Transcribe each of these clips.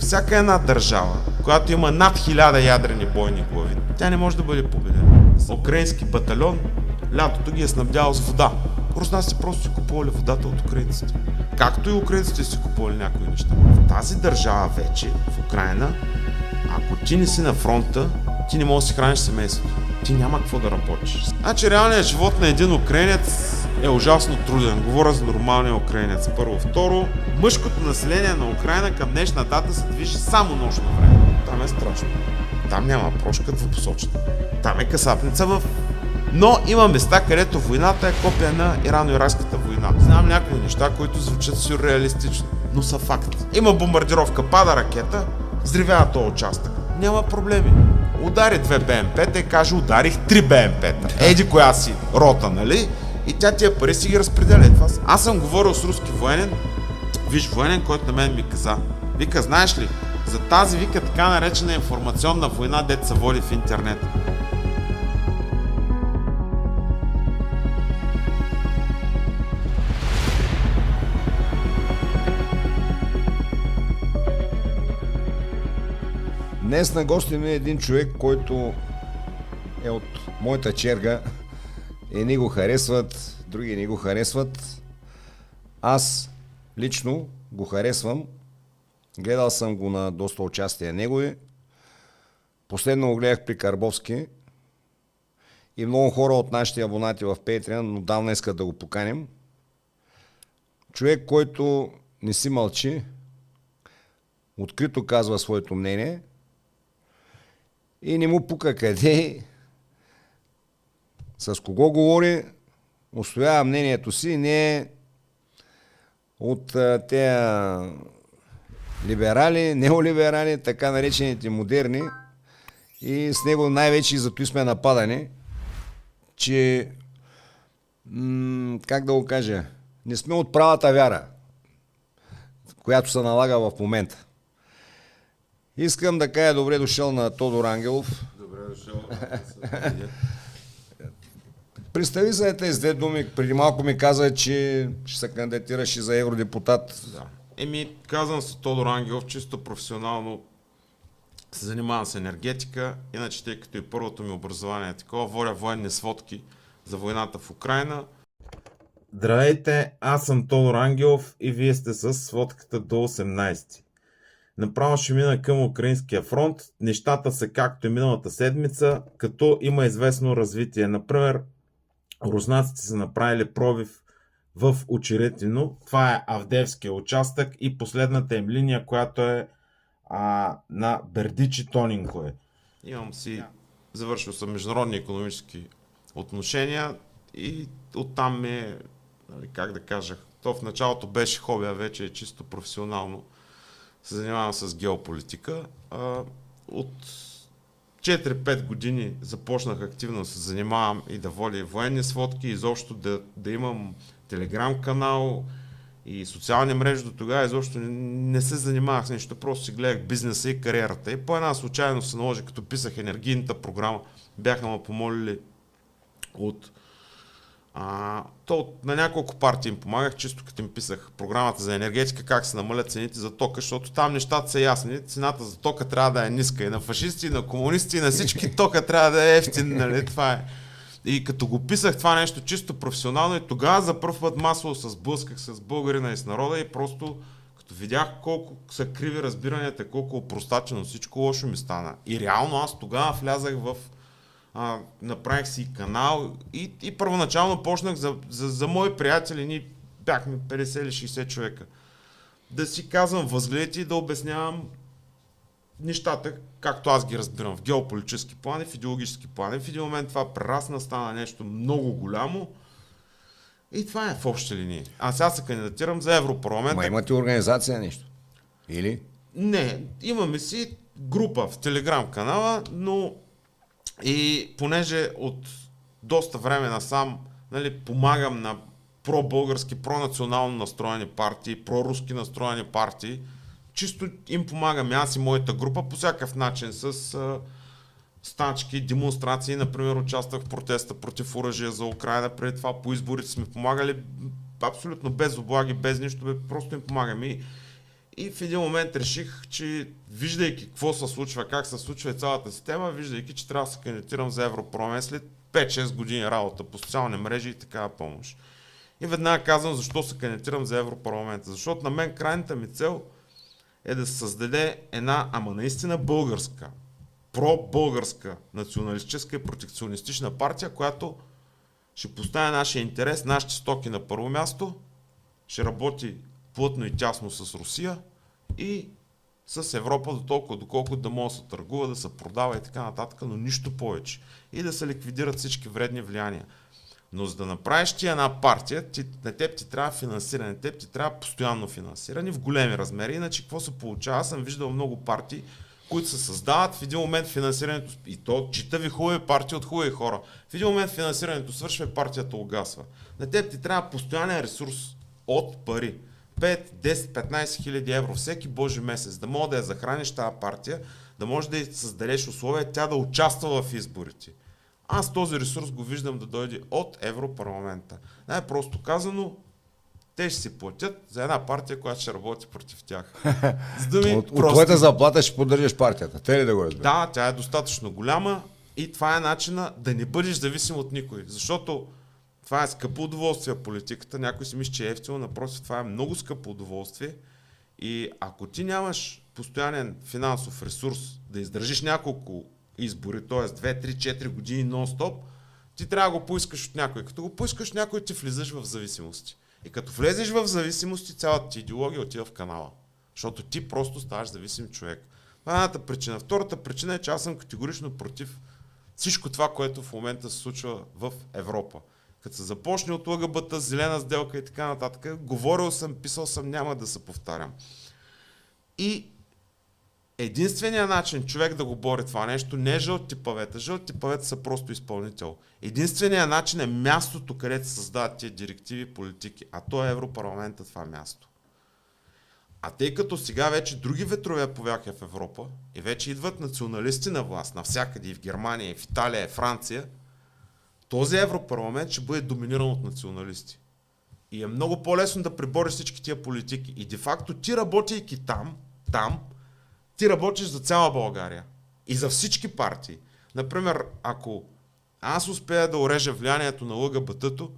всяка една държава, която има над 1000 ядрени бойни глави, тя не може да бъде победена. Украински батальон лятото ги е снабдявал с вода. Руснаците просто си купували водата от украинците. Както и украинците си купували някои неща. В тази държава вече, в Украина, ако ти не си на фронта, ти не можеш да си храниш семейството. Ти няма какво да работиш. Значи реалният живот на един украинец е ужасно труден. Говоря за нормалния украинец. Първо. Второ, мъжкото население на Украина към днешна дата се движи само нощно време. Там е страшно. Там няма прошка двупосочна. Там е касапница в... Но има места, където войната е копия на Ирано-иракската война. Знам някои неща, които звучат сюрреалистично, но са факт. Има бомбардировка, пада ракета, взривява този участък. Няма проблеми. Удари 2 БМП-та и каже, ударих 3 БМП-та. Еди коя си рота, нали? И тя тия пари си ги разпределя. Аз съм говорил с руски военен, виж военен, който на мен ми каза. Вика, знаеш ли, за тази, вика, така наречена информационна война, дето се води в интернет. Днес на гости ми е един човек, който е от моята черга. Едни го харесват, други не го харесват. Аз лично го харесвам. Гледал съм го на доста участия негови. Последно го гледах при Карбовски. И много хора от нашите абонати в Patreon отдавна искат да го поканим. Човек, който не си мълчи, открито казва своето мнение и не му пука къде, с кого говори, устоява мнението си, не е от тези либерали, неолиберали, така наречените модерни, и с него най-вече и зато сме нападани, че как да го кажа, не сме от правата вяра, която се налага в момента. Искам да кажа добре дошъл на Тодор Ангелов. Добре дошъл. Представи се тези две думи. Преди малко ми каза, че ще се кандидатираш и за евродепутат. Да. Казвам се Тодор Ангелов, чисто професионално се занимавам с енергетика, иначе тъй като и първото ми образование е такова, водя военни сводки за войната в Украина. Здравейте, аз съм Тодор Ангелов и вие сте с сводката до 18. Направо ще мина към Украинския фронт. Нещата са както и миналата седмица, като има известно развитие. Например, руснаците са направили пробив в Очеретино. Това е Авдеевския участък и последната им линия, която е на Бердичи Тонинкове. Завършил съм международни икономически отношения и оттам как да кажа, то в началото беше хоби, а вече е чисто професионално. Се занимавам с геополитика. От 4-5 години започнах активно да се занимавам и да водя военни сводки, изобщо да имам телеграм канал и социални мрежи. До тогава изобщо не се занимавах с нещо, просто си гледах бизнеса и кариерата. И по една случайно се наложи, като писах енергийната програма, бяха ме помолили на няколко партии им помагах, чисто като им писах програмата за енергетика, как се намалят цените за тока, защото там нещата са ясни. Цената за тока трябва да е ниска и на фашисти, и на комунисти, и на всички тока трябва да е ефтин, нали? Това е. И като го писах това нещо чисто професионално, и тогава за първ път масово се сблъсках с българина и с народа и просто като видях колко са криви разбиранията, колко опростачено, всичко лошо ми стана. И реално аз тогава влязах направих си канал и първоначално почнах за мои приятели, ние бяхме 50 или 60 човека, да си казвам възгледите и да обяснявам нещата, както аз ги разбирам в геополитически план и в идеологически план. И в един момент това прерасна, стана нещо много голямо и това е в общи линии. Аз сега се кандидатирам за Европарламент. Ма имате организация нещо? Или? Не, имаме си група в Телеграм канала, но и понеже от доста време насам, нали, помагам на пробългарски, пронационално настроени партии, проруски настроени партии, чисто им помагам аз и моята група по всякакъв начин с стачки, демонстрации. Например, участвах в протеста против оръжие за Украина, преди това по изборите сме помагали абсолютно без облаги, без нищо, просто им помагам. И в един момент реших, че виждайки какво се случва, как се случва и цялата система, виждайки, че трябва да се кандидатирам за Европарламент след 5-6 години работа по социални мрежи и такава помощ. И веднага казвам защо се кандидатирам за Европарламента. Защото на мен крайната ми цел е да се създаде една, ама наистина българска, про-българска, националистическа и протекционистична партия, която ще поставя нашия интерес, нашите стоки на първо място, ще работи плътно и тясно с Русия и с Европа до толкова, доколкото да може да се търгува, да се продава и така нататък, но нищо повече. И да се ликвидират всички вредни влияния. Но за да направиш ти една партия, на теб ти трябва финансиране, на теб ти трябва постоянно финансиране в големи размери, иначе какво се получава? Аз съм виждал много партии, които се създават, в един момент финансирането, и то чита ви хубави партии от хубави хора, в един момент финансирането свършва и партията угасва. На теб ти трябва постоянен ресурс от пари. 5, 10, 15 хиляди евро всеки божи месец, да може да я захраниш тази партия, да можеш да й създадеш условия тя да участва в изборите. Аз този ресурс го виждам да дойде от Европарламента. Най-просто казано, те ще си платят за една партия, която ще работи против тях. От твоята заплата ще поддържаш партията. Те ли да го разбереш? Да, тя е достатъчно голяма и това е начина да не бъдеш зависим от никой. Защото това е скъпо удоволствие политиката. Някой си мисли, че е ефтино, напротив, това е много скъпо удоволствие. И ако ти нямаш постоянен финансов ресурс да издържиш няколко избори, т.е. 2, 3, 4 години нон-стоп, ти трябва да го поискаш от някой. Като го поискаш от някой, ти влизаш в зависимости. И като влезеш в зависимости, цялата ти идеология отива в канала. Защото ти просто ставаш зависим човек. Това е едната причина. Втората причина е, че аз съм категорично против всичко това, което в момента се случва в Европа. Като се започне от ЛГБТ, зелена сделка и така нататък, говорил съм, писал съм, няма да се повтарям. И единственият начин човек да го бори това нещо не е жълти павета. Жълти павета са просто изпълнител. Единственият начин е мястото, където се създават тия директиви и политики. А то е Европарламента, това място. А тъй като сега вече други ветрове повяха в Европа и вече идват националисти на власт, навсякъде, и в Германия, и в Италия, и в Франция, този Европарламент ще бъде доминиран от националисти. И е много по-лесно да прибориш всички тия политики. И де-факто ти работейки там, ти работиш за цяла България. И за всички партии. Например, ако аз успея да орежа влиянието на ЛГБТ-то,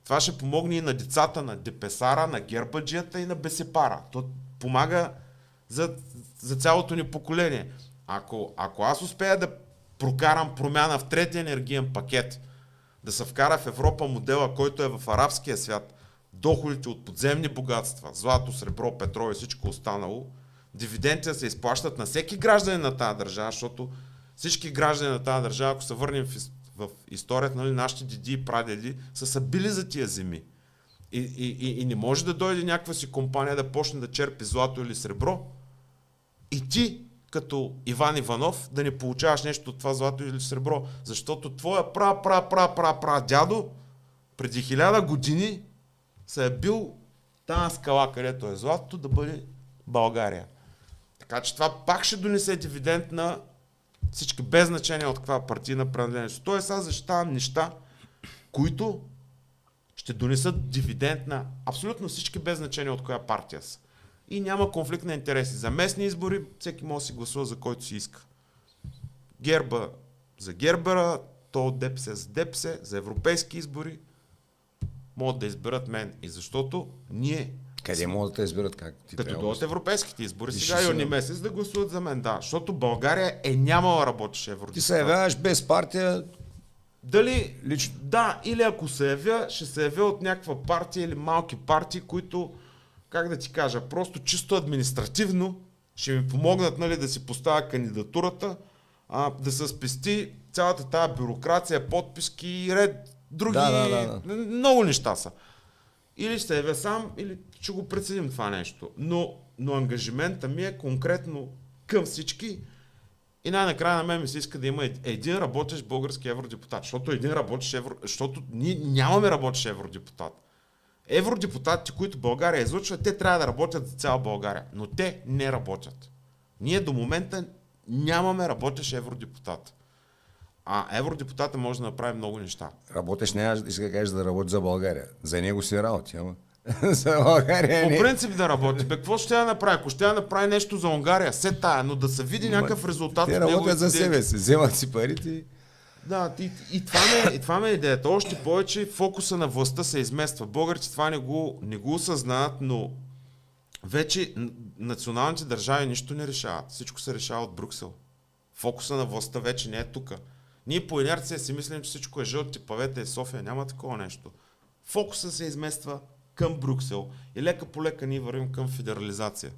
това ще помогне и на децата на Депесара, на Гербаджията и на Бесепара. То помага за цялото ни поколение. Ако аз успея да прокарам промяна в третия енергиен пакет, да се вкара в Европа модела, който е в арабския свят, доходите от подземни богатства, злато, сребро, петрол и всичко останало, дивидендите се изплащат на всеки гражданин на тази държава, защото всички граждани на тази държава, ако се върнем в историята, нали, нашите деди и прадеди са се били за тия земи. И не може да дойде някаква си компания да почне да черпи злато или сребро и ти, като Иван Иванов, да не получаваш нещо от това злато или сребро, защото твоя дядо преди 1000 години се е бил тази скала, където е златото, да бъде България. Така че това пак ще донесе дивиденд на всички, без значение от каква партийна принадлежност. Тоест аз защитавам неща, които ще донесат дивиденд на абсолютно всички, без значение от коя партия са. И няма конфликт на интереси. За местни избори всеки може да си гласува за който си иска. Герба за Гербера, то от ДПС за ДПС, за европейски избори могат да изберат мен. И защото ние... Къде могат да изберат как? Като дойдат европейските избори, сега юни месец да гласуват за мен, да. Защото България е нямала работещ евродепутат. Ти се явяваш без партия. Дали лично? Да, или ако се явя, ще се явя от някаква партия или малки партии, които, как да ти кажа, просто чисто административно ще ми помогнат, нали, да си поставя кандидатурата, да се спести цялата тази бюрокрация, подписки и ред други, много неща са. Или ще се явя сам, или ще го преценим това нещо. Но ангажимента ми е конкретно към всички и най-накрая на мен ми се иска да има един работещ български евродепутат. Защото ние нямаме работещ евродепутат. Евродепутатите, които България излъчва, те трябва да работят за цяла България. Но те не работят. Ние до момента нямаме работещ евродепутат. А евродепутата може да направи много неща. Работеш, не иска да кажеш да работи за България. За него си работи, ама За България По не. принцип да работи. Бе, какво ще я направи? Ако ще я направи нещо за Унгария, се тая, но да се види някакъв резултат Те от работят неговите за себе действия. си, вземат си парите. Да, и това ме е идеята. Още повече фокуса на властта се измества. Българите това не го осъзнават, но вече националните държави нищо не решават. Всичко се решава от Брюксел. Фокуса на властта вече не е тук. Ние по инерция си мислим, че всичко е жълти павета и София. Няма такова нещо. Фокуса се измества към Брюксел и лека по лека ние вървим към федерализация.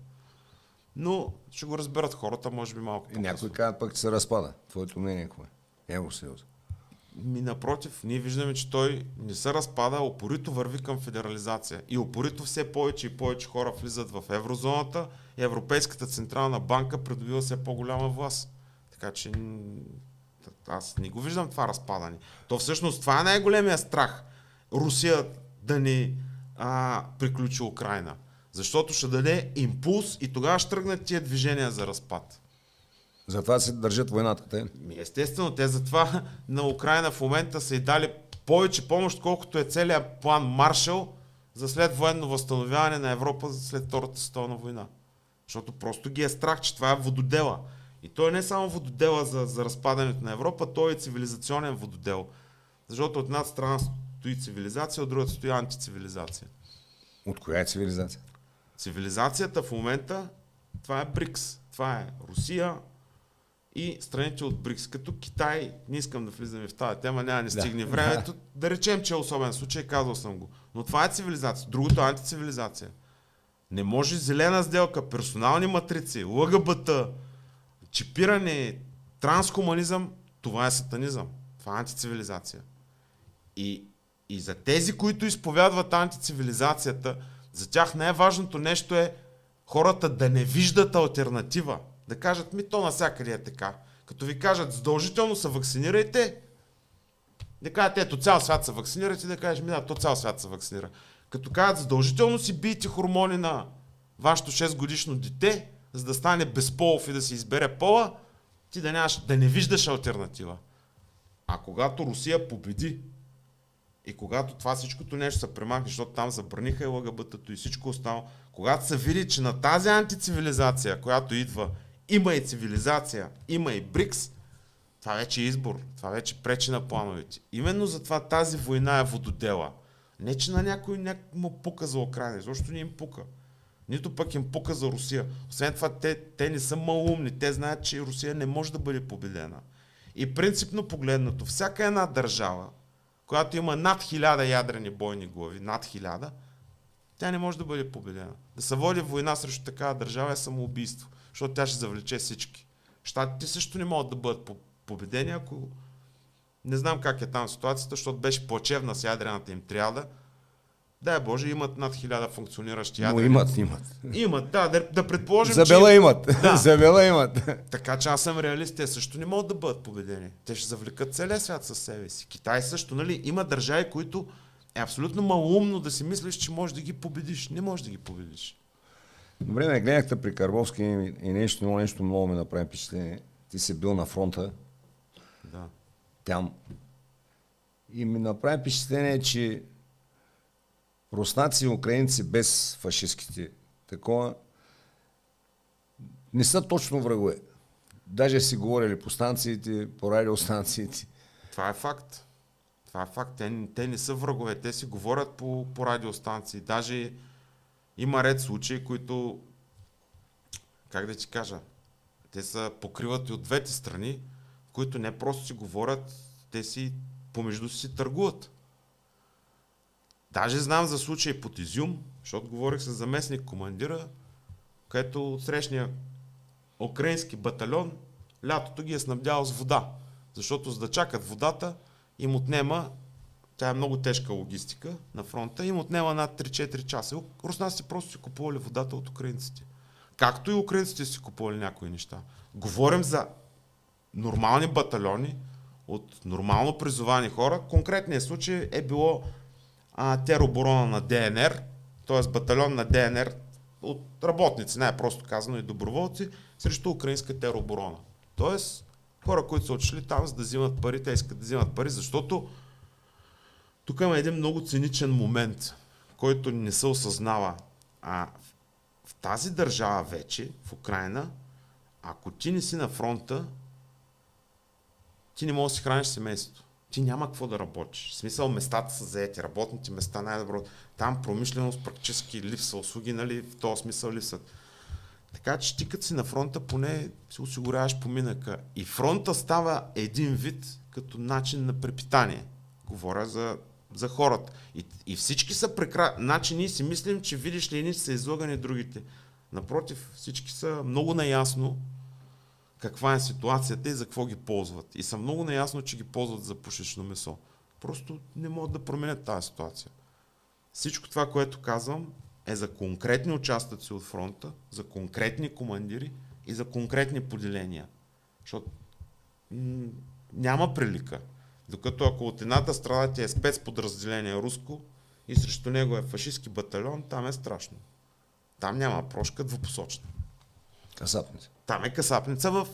Но ще го разберат хората, може би малко И по-късно. някой казват пък, че се разпада. Твоето мнение какво е? Евросъюз. Напротив, ние виждаме, че той не се разпада, а упорито върви към федерализация. И упорито все повече и повече хора влизат в еврозоната и Европейската централна банка придобива все по-голяма власт. Така че аз не го виждам това разпадане. То всъщност това е най-големия страх. Русия да ни приключи Украйна. Защото ще даде импулс и тогава ще тръгнат тия движения за разпад. Затова се държат войната. Те. Естествено, те затова на Украйна в момента са и дали повече помощ, колкото е целият план Маршал за след военно възстановяване на Европа след Втората световна война. Защото просто ги е страх, че това е вододела. И той не е само вододела за разпадането на Европа, той е цивилизационен вододел. Защото от една страна стои цивилизация, от другата стои антицивилизация. От коя е цивилизация? Цивилизацията в момента, това е БРИКС. Това е Русия и страните от БРИКС. Като Китай, не искам да влизаме в тази тема, няма да не стигне времето. Да речем, че е особен случай, казал съм го. Но това е цивилизация. Другото е антицивилизация. Не може зелена сделка, персонални матрици, ЛГБТ, чипиране, транскомунизъм, това е сатанизъм. Това е антицивилизация. И за тези, които изповядват антицивилизацията, за тях най-важното нещо е хората да не виждат алтернатива. Да кажат, то навсякъде е така. Като ви кажат, задължително се вакцинирайте, да кажат, ето цял свят се вакцинирате, да кажеш, то цял свят се вакцинира. Като кажат, задължително си бийте хормони на вашето 6 годишно дете, за да стане безполов и да си избере пола, ти да не виждаш алтернатива. А когато Русия победи и когато това всичкото нещо се премахне, защото там забраниха и ЛГБТ-то и всичко останало, когато се види, че на тази антицивилизация, която идва, има и цивилизация, има и БРИКС, това вече е избор, това вече пречи на плановете. Именно затова тази война е вододела. Не, че на някой му пука за Украйна, защото не им пука. Нито пък им пука за Русия. Освен това, те не са малумни, те знаят, че Русия не може да бъде победена. И принципно погледнато, всяка една държава, която има над 1000 ядрени бойни глави, над 1000, тя не може да бъде победена. Да се води война срещу такава държава е самоубийство, защото тя ще завлече всички. Щатите също не могат да бъдат победени, ако не знам как е там ситуацията, защото беше плачевна с ядрената им триада. Дай Боже, имат над 1000 функциониращи ядрени. Но имат. Имат, да предположим, Забела че имат. Да. Забела имат. Така че аз съм реалист, те също не могат да бъдат победени. Те ще завлекат целия свят със себе си. Китай също, нали? Има държави, които е абсолютно малумно да си мислиш, че можеш да ги победиш. Не можеш да ги победиш. Добре, ме гледахте при Карбовски и нещо много ме направи впечатление. Ти си бил на фронта. Да. Там. И ми направи впечатление, че руснаци и украинци без фашистските такова не са точно врагове. Даже си говорили по станциите, по радиостанциите. Това е факт. Това е факт. Те не са врагове. Те си говорят по радиостанции. Даже има ред случаи, които, как да ти кажа, те са покриват и от двете страни, в които не просто си говорят, те си помежду си търгуват. Даже знам за случай под Изюм, защото говорих с заместник командира, където от срещния украински батальон лятото ги е снабдял с вода. Защото за да чакат водата им отнема, тя е много тежка логистика на фронта, им отнема над 3-4 часа. Руснаците просто си купували водата от украинците. Както и украинците си купували някои неща. Говорим за нормални батальони от нормално призовани хора. Конкретният случай е било тероборона на ДНР, т.е. батальон на ДНР от работници, най-просто казано и доброволци, срещу украинска тероборона. Т.е. хора, които са отшли там, за да взимат пари, те искат да взимат пари, защото тук има един много циничен момент, който не се осъзнава. В тази държава вече, в Украйна, ако ти не си на фронта, ти не можеш да си храниш семейството. Ти няма какво да работиш. В смисъл, местата са заети, работните места най-добро. Там промишленост практически липсва, услуги, нали, в този смисъл липсват. Така че ти като си на фронта, поне си осигуряваш поминъка. И фронта става един вид като начин на препитание. Говоря за хората. И всички са прекрасни. Значи ние си мислим, че видиш ли, едни са излагани другите. Напротив, всички са много наясно каква е ситуацията и за какво ги ползват. И са много наясно, че ги ползват за пушечно месо. Просто не могат да променят тази ситуация. Всичко това, което казвам, е за конкретни участъци от фронта, за конкретни командири и за конкретни поделения. Защото няма прилика. Докато ако от едната страна ти е спецподразделение руско и срещу него е фашистски батальон, там е страшно. Там няма прошка двупосочна. Касапница. Там е касапница в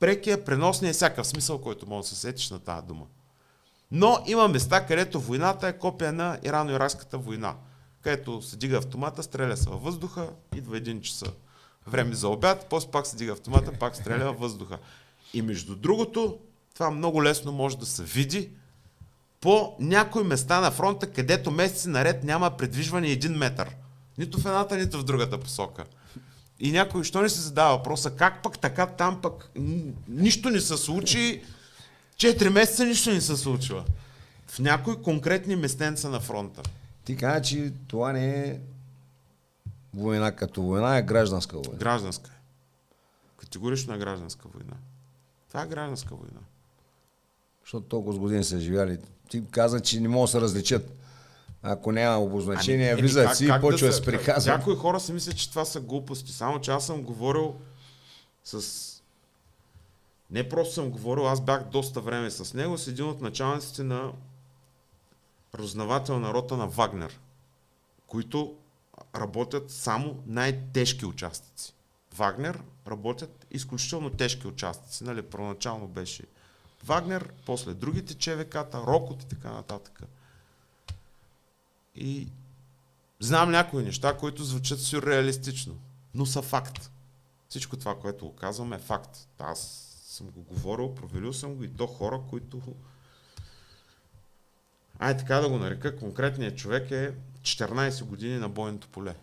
прекия, преносния и всякакъв смисъл, който може да се сетиш на тази дума. Но има места, където войната е копия на Ирано-иракската война. Където се дига автомата, стреля се във въздуха, идва 1 часа. Време за обяд, после пак се дига автомата, пак стреля във въздуха. И между другото, това много лесно може да се види по някои места на фронта, където месеци наред няма предвижване 1 метър. Нито в едната, нито в другата посока. И някой, що не се задава въпроса, как пък така, там пък нищо не се случи, 4 месеца нищо не се случва. В някои конкретни местенца на фронта. Ти каза, че това не е война като война, е гражданска война. Гражданска е. Категорично е гражданска война. Това е гражданска война. Защото толкова години са живяли. Ти каза, че не могат да се различат. Ако няма обозначение, влизат си и почва да се приказват. Някои хора си мислят, че това са глупости. Само че аз съм говорил с... Не просто съм говорил, аз бях доста време с него, с един от началниците на разузнавателна рота на Вагнер, които работят само най-тежки участъци. Вагнер работят изключително тежки участъци. Нали? Първоначално беше Вагнер, после другите ЧВК-та, Рокот и така нататък. И знам някои неща, които звучат сюрреалистично, но са факт. Всичко това, което го казвам, е факт. Аз съм го говорил, провелил съм го и то хора, които... така да го нарека, конкретният човек е 14 години на бойното поле.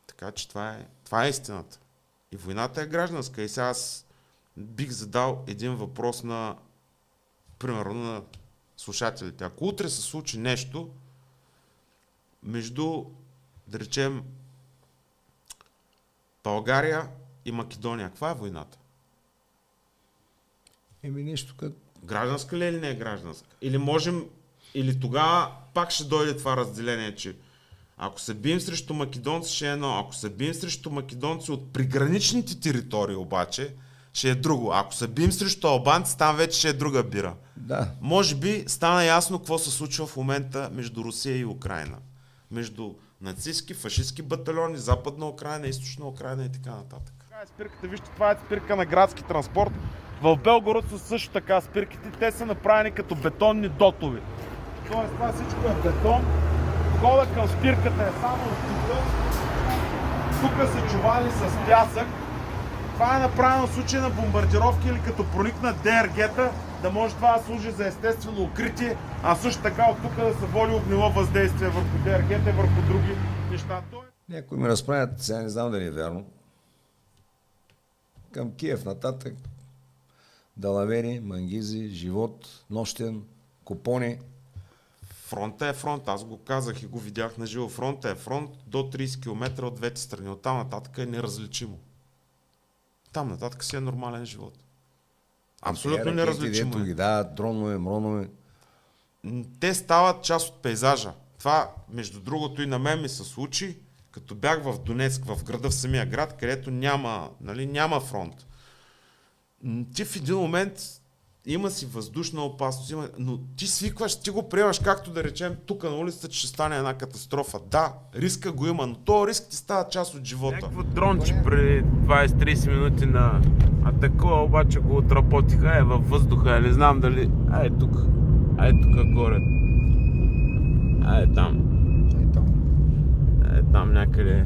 Така че това е истината. И войната е гражданска. И сега аз бих задал един въпрос на, примерно, на слушателите. Ако утре се случи нещо между, да речем, България и Македония, каква е войната? Нещо като... Гражданска ли или не е гражданска? Или можем, или тогава пак ще дойде това разделение, че ако се бием срещу македонци, ще е едно. Ако се бием срещу македонци от приграничните територии обаче, ще е друго. Ако се бием срещу албанци, там вече ще е друга бира. Да. Може би стана ясно какво се случва в момента между Русия и Украйна. Между нацистски, фашистски батальони, Западна Украйна, Източна Украйна и така нататък. Това е спирката, вижте, това е спирка на градски транспорт. В Белгород са също така спирките, те са направени като бетонни дотови. Тоест това всичко е бетон, входа към спирката е само от тук са чували с пясък. Това е направено в случай на бомбардировки или като проникнат ДРГ-та, да може това да служи за естествено укритие, а също така от тук да се води огнево въздействие върху ДРГ-та и върху други неща. Някои ми разправят, сега не знам дали е вярно. Към Киев нататък далавери, мангизи, живот, нощен, купони. Фронта е фронт, аз го казах и го видях на живо. Фронта е фронт до 30 км от двете страни. Оттам нататък е неразличимо. Там нататък си е нормален живот. Абсолютно неразличимо. Ги дават дронове, мронове. Те стават част от пейзажа. Това, между другото, и на мен ми се случи, като бях в Донецк, в града, в самия град, където няма фронт. Ти в един момент има си въздушна опасност, но ти свикваш, ти го приемаш, както да речем, тук на улицата, че ще стане една катастрофа. Да, риска го има, но този риск ти става част от живота. Някакво дронче преди 20-30 минути на атакува, обаче го отработиха, във въздуха, не знам дали... тук горе. Там. Ето. Там някъде.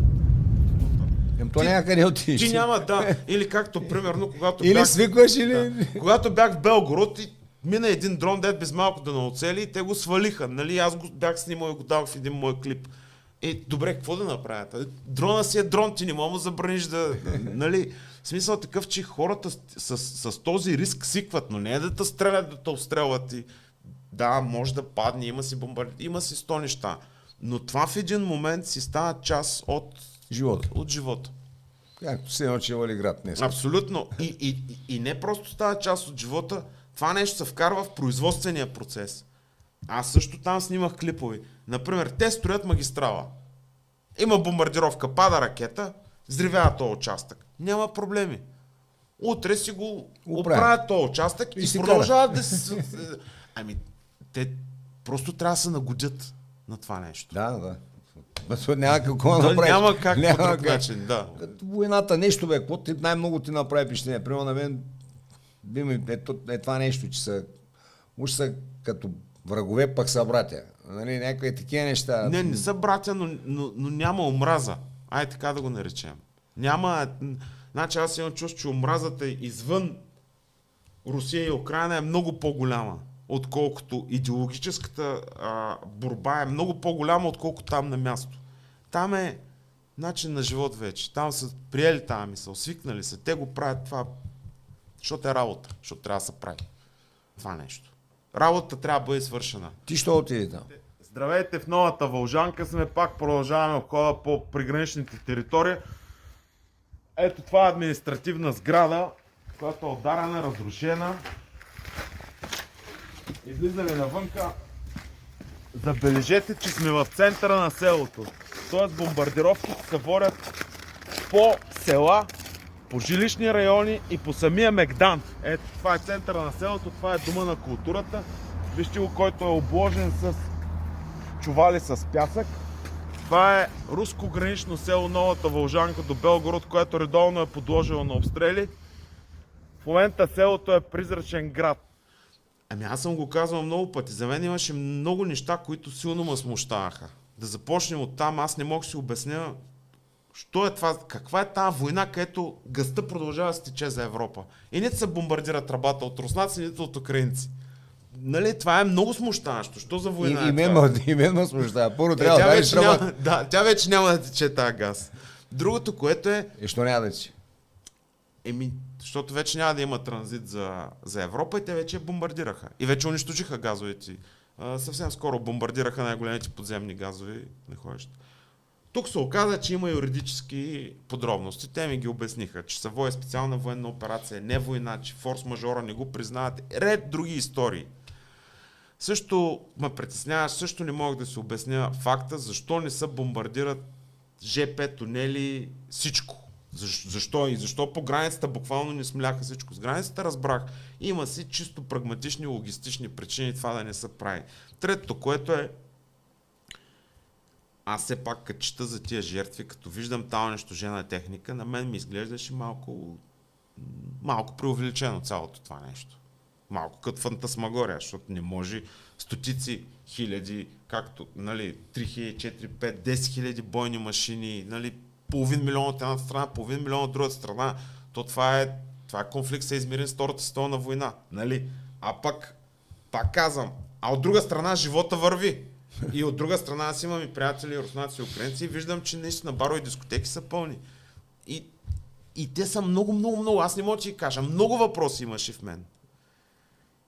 То някъде отиш. Ти няма, да. Или както, примерно, когато Или бях... свикваш, или... Да. Когато бях в Белгород и мина един дрон, дед без малко да науцели и те го свалиха. Нали? Аз го бях снимал и го дал в един мой клип. Добре, какво да направят? Дрона си е дрон, ти не мога да забраниш да... Нали? В смисъл такъв, че хората с този риск сикват, но не е да те стрелят, да те обстрелват и... Да, може да падне, има си бомбарди, има си 100 неща. Но това в един момент си става част от живота. Както се научи Валиград днес. Абсолютно. И не просто става част от живота, това нещо се вкарва в производствения процес. Аз също там снимах клипови. Например, те строят магистрала. Има бомбардировка, пада ракета, взривява този участък. Няма проблеми. Утре си го оправят този участък и продължават да се... Ами, те просто трябва да се нагодят на това нещо. Да. Няма какво да направиш. Няма как по друг начин, да. Войната нещо, бе, какво ти най-много ти направи впечатление? Примерно на мен това нещо, че уж са като врагове, пък са братя. Нали, някакви такива неща. Не са братя, но няма омраза. Ай така да го наречем. Няма... Значи аз имам чувство, че омразата извън Русия и Украина е много по-голяма, отколкото идеологическата борба е много по-голяма, отколкото там на място. Там е начин на живот вече. Там са приели тази мисъл, свикнали се. Те го правят това, защото е работа, защото трябва да се прави това нещо. Работата трябва да бъде свършена. Ти що отиде там? Здравейте, в Новата Вължанка сме, пак продължаваме обхода по приграничните територии. Ето това е административна сграда, която е ударена, разрушена. Излизаме навънка. Забележете, че сме в центъра на селото. Тоест бомбардировките се водят по села, по жилищни райони и по самия Мегдан. Ето това е центъра на селото, това е дома на културата. Вижте го, който е обложен с чували с пясък. Това е руско гранично село Новата Вължанка до Белгород, което редовно е подложило на обстрели. В момента селото е призрачен град. Ами аз съм го казвал много пъти. За мен имаше много неща, които силно ме смущаваха. Да започнем от там, аз не мога да си обясня що е това, каква е тази война, където гъста продължава да се тече за Европа. И нито се бомбардира тръбата от руснаци, нито от украинци. Нали, това е много смущаващо. Що за война е това? И мен ме смущава. Първо трябва да дадеш тръбата. Да, тя вече няма да тече тази газ. Другото, което е... И що няма да тече? Защото вече няма да има транзит за Европа и те вече я бомбардираха. И вече унищожиха газовете. Съвсем скоро бомбардираха най-големите подземни газови находища. Тук се оказа, че има юридически подробности. Те ми ги обясниха, че се води специална военна операция, не война, че форс-мажора не го признават. Ред други истории. Също ме притеснява, също не мога да се обясня факта, защо не се бомбардират ЖП, тунели, всичко. Защо? И защо по границата буквално не смляха всичко? С границата разбрах. Има си чисто прагматични, логистични причини това да не се прави. Третото, което е, аз все пак като чета за тия жертви, като виждам тази унищожена техника, на мен ми изглеждаше малко преувеличено цялото това нещо. Малко като фантасмагория, защото не може стотици хиляди, както, нали, 3000, 4, 5, 10 хиляди бойни машини, нали, половин милион от едната страна, половин милион от другата страна, то това е конфликт съизмерен с Втората световна война, нали? А пак казвам, а от друга страна живота върви. И от друга страна аз имам и приятели, руснаци и украинци и виждам, че наистина барове и дискотеки са пълни. И те са много. Аз не мога да ти кажа. Много въпроси имаше в мен.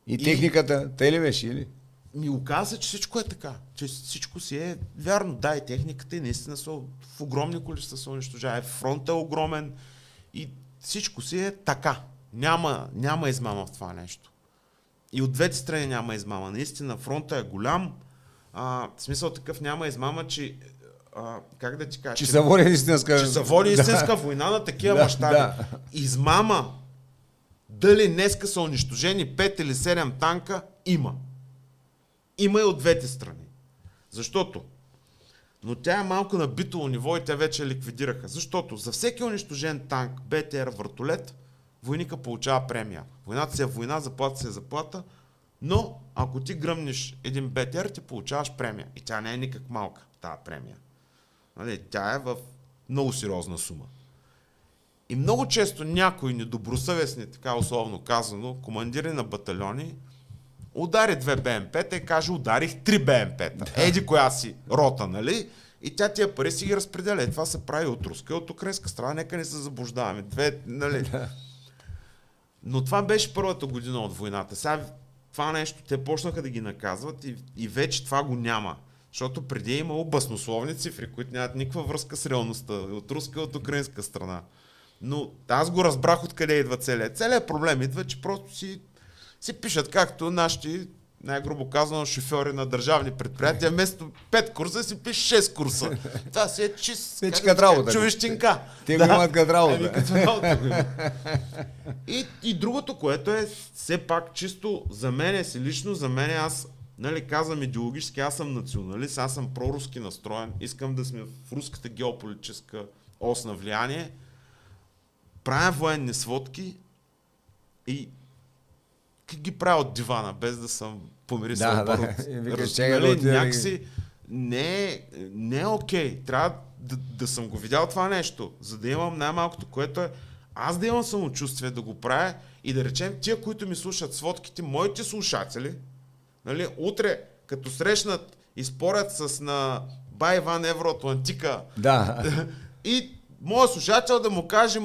И техниката, те ли беше или? Ми оказа, че всичко е така. Че всичко си е вярно. Да, и техниката и наистина са в огромни количества се унищожава. Фронтът е огромен и всичко си е така. Няма измама в това нещо. И от двете страни няма измама. Наистина фронтът е голям. В смисъл такъв няма измама, че как да ти кажа? Че се води истинска война на такива мащаби. Да. Измама. Дали днеска са унищожени 5 или 7 танка? Има. Има и от двете страни. Защото, но тя е малко на битово ниво и те вече ликвидираха. Защото за всеки унищожен танк, БТР, вертолет, войника получава премия. Войната си е война, заплата си е заплата. Но ако ти гръмнеш един БТР, ти получаваш премия. И тя не е никак малка, тази премия. Нали? Тя е в много сериозна сума. И много често някои недобросъвестни, така условно казано, командири на батальони, удари 2 БМП-та и каже, ударих 3 БМП-та. Еди коя си рота, нали? И тя тия пари си ги разпределя. Това се прави от руска и от украинска страна. Нека не се заблуждаваме. Нали? Но това беше първата година от войната. Сега това нещо, те почнаха да ги наказват и вече това го няма. Защото преди е имало баснословни цифри, които нямат никаква връзка с реалността. От руска и от украинска страна. Но аз го разбрах откъде идва целият. Целият проблем идва, че просто си пишат както нашите, най-грубо казано, шофьори на държавни предприятия. Вместо 5 курса си пише 6 курса. Това си е чист човещинка. Те го имат като работа. И другото, което е все пак чисто за мен, лично за мен, аз нали, казвам идеологически, аз съм националист, аз съм проруски настроен, искам да сме в руската геополитическа ос на влияние, правя военни сводки и ги правя от дивана, без да съм помирисал барут. Някакси не е окей. Трябва да съм го видял това нещо, за да имам най-малкото, което е аз да имам самочувствие да го правя и да речем тия, които ми слушат сводките, моите слушатели, нали, утре, като срещнат и спорят с на Бай Иван Евроатлантика и моят слушател да му каже,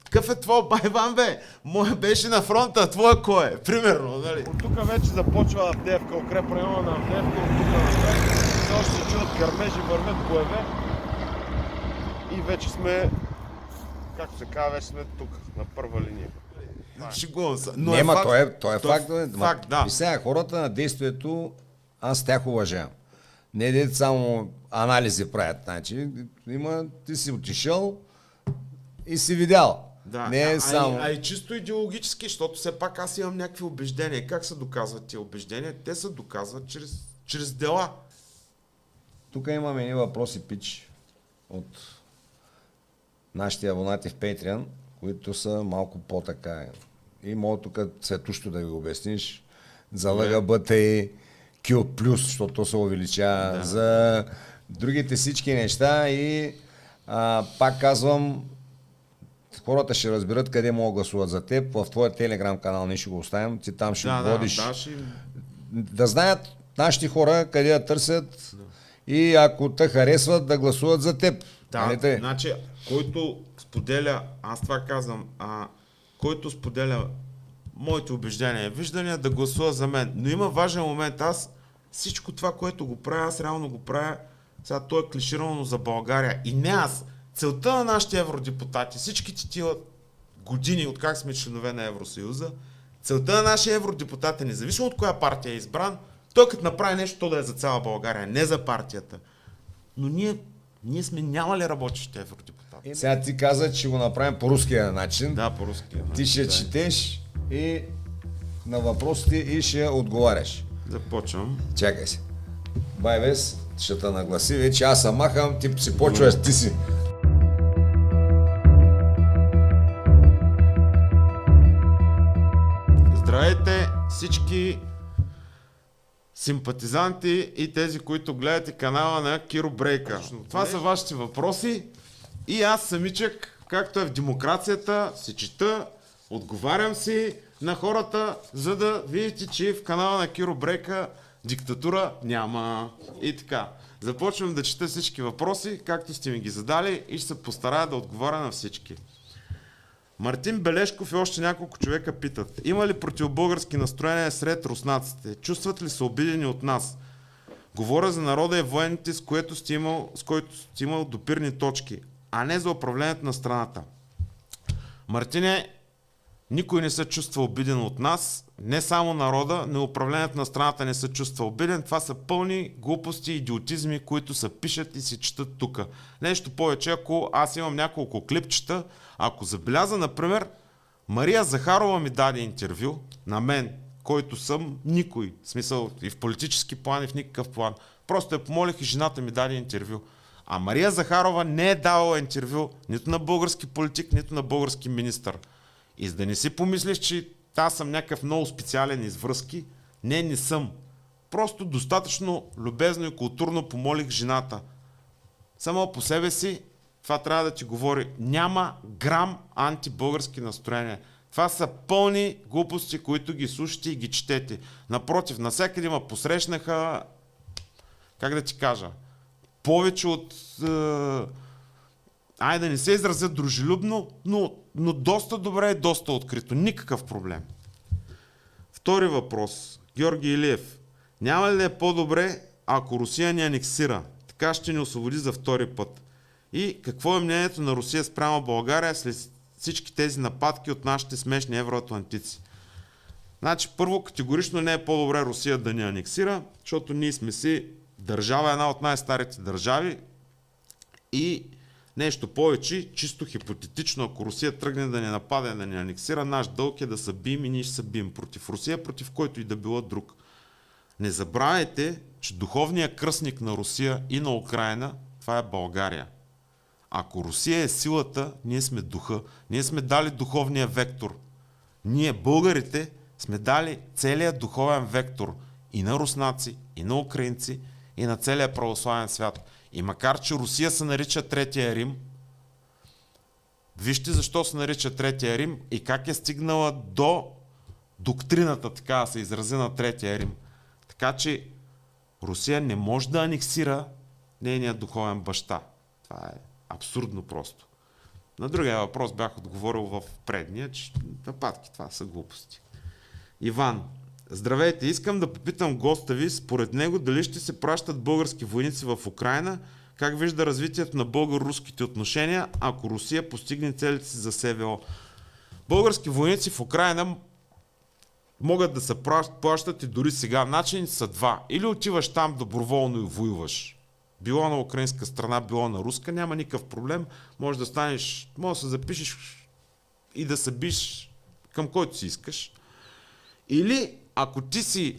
какъв е твой Байван, бе? Моя беше на фронта, а твоя кой е? Примерно, нали? От тук вече започва Авдеевка, укреп района на Авдеевка, от тук напред. Все още се чуват гърмежи, вървят боеве. И вече сме, както се казва, вече сме тук, на първа линия. Шегувам се. Но той е факт. Факт, да. И сега хората на действието, аз тях уважавам. Не дете само анализи правят. Значи, ти си отишъл и си видял. Да, не е само... а и чисто идеологически, защото все пак аз имам някакви убеждения. Как се доказват тия убеждения? Те се доказват чрез дела. Тук имаме едни въпроси, пич, от нашите абонати в Patreon, които са малко по-така. И мога тук цветущо да ви обясниш за ЛГБТ и Q+, защото се увеличава, за другите всички неща и пак казвам, хората ще разберат къде могат да гласуват за теб. В твоя телеграм канал ние ще го оставим. Ти там ще водиш. Да знаят нашите хора къде да търсят и ако те харесват да гласуват за теб. Да, значи, който споделя, аз това казвам, който споделя моите убеждения, виждания да гласува за мен. Но има важен момент. Аз всичко това, което го правя, аз реално го правя, сега то е клиширано за България. И не аз. Целта на нашите евродепутати, всичките тия години, от как сме членове на Евросъюза, целта на нашия евродепутат е, независимо от коя партия е избран, той като направи нещо, то да е за цяла България, не за партията. Но ние сме нямали работещи евродепутати. Сега ти каза, че го направим по руския начин. Да, по руския начин. Ти ще четеш и на въпросите и ще отговаряш. Започвам. Чакай се. Байвес, ще те нагласи, вече аз съм махам, ти си почваш, ти си. Здравейте всички симпатизанти и тези, които гледате канала на Киро Брейка. Това са вашите въпроси и аз самичък, както е в демокрацията, си чета, отговарям си на хората, за да видите, че в канала на Киро Брейка диктатура няма. И така. Започвам да чета всички въпроси, както сте ми ги задали и ще се постарая да отговоря на всички. Мартин Белешков и още няколко човека питат: има ли противобългарски настроения сред руснаците? Чувстват ли се обидени от нас? Говоря за народа и военните, с който сте имал допирни точки, а не за управлението на страната. Мартине, никой не се чувства обиден от нас, не само народа, но и управлението на страната не се чувства обиден. Това са пълни глупости и идиотизми, които се пишат и се четат тук. Нещо повече, ако аз имам няколко клипчета, ако забеляза, например, Мария Захарова ми даде интервю на мен, който съм никой, в смисъл и в политически план, и в никакъв план. Просто я помолих и жената ми даде интервю. А Мария Захарова не е давала интервю нито на български политик, нито на български министър. И за да не си помислиш, че аз съм някакъв много специален из връзки, Не съм. Просто достатъчно любезно и културно помолих жената. Само по себе си това трябва да ти говори. Няма грам антибългарски настроения. Това са пълни глупости, които ги слушате и ги четете. Напротив, навсякъде ме посрещнаха, как да ти кажа, повече от... да не се изразя дружелюбно, но доста добре и доста открито. Никакъв проблем. Втори въпрос. Георги Илиев. Няма ли да е по-добре, ако Русия ни анексира? Така ще ни освободи за втори път. И какво е мнението на Русия спрямо България след всички тези нападки от нашите смешни евроатлантици? Значи, първо, категорично не е по-добре Русия да ни анексира, защото ние сме си държава, една от най-старите държави и нещо повече, чисто хипотетично, ако Русия тръгне да ни нападе, да ни анексира, наш дълг е да се бием и ние ще се бием против Русия, против който и да било друг. Не забравяйте, че духовният кръстник на Русия и на Украина, това е България. Ако Русия е силата, ние сме духа. Ние сме дали духовния вектор. Ние, българите, сме дали целият духовен вектор и на руснаци, и на украинци, и на целия православен свят. И макар, че Русия се нарича Третия Рим, вижте защо се нарича Третия Рим и как е стигнала до доктрината, така да се изрази, на Третия Рим. Така че Русия не може да анексира нейния духовен баща. Това е абсурдно просто. На другия въпрос бях отговорил в предния, че нападки, това са глупости. Иван. Здравейте, искам да попитам госта ви, според него дали ще се пращат български войници в Украйна, как вижда развитието на българо-руските отношения, ако Русия постигне целите си за СВО. Български войници в Украйна могат да се плащат и дори сега. Начините са два. Или отиваш там доброволно и воюваш. Било на украинска страна, било на руска, няма никакъв проблем. Може да станеш, може да се запишеш и да се биш към който си искаш. Или ако ти си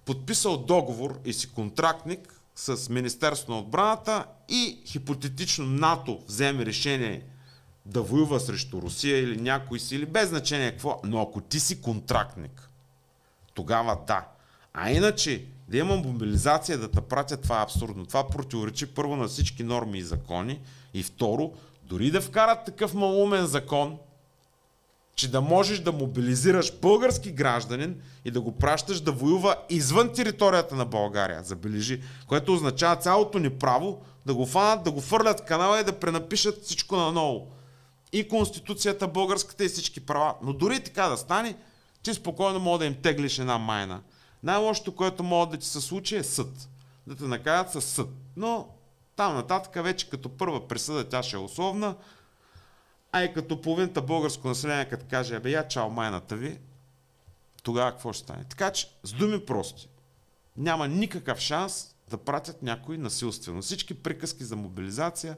подписал договор и си контрактник с Министерството на отбраната и хипотетично НАТО вземе решение да воюва срещу Русия или някои сили, без значение какво, но ако ти си контрактник, тогава да. А иначе да има мобилизация, да те пратят, това е абсурдно. Това противоречи първо на всички норми и закони и второ, дори да вкарат такъв малумен закон, че да можеш да мобилизираш български гражданин и да го пращаш да воюва извън територията на България, забележи, което означава цялото ни право да го фанат, да го фърлят в канала и да пренапишат всичко наново. И Конституцията българската и всички права. Но дори така да стане, ти спокойно мога да им теглиш една майна. Най-лошото, което може да ти се случи, е съд. Да те накажат със съд. Но там нататък вече като първа присъда тя ще е условна, а и като половината българско население, като каже, я чао майната ви, тогава какво ще стане? Така че, с думи прости, няма никакъв шанс да пратят някой насилствено. Всички приказки за мобилизация,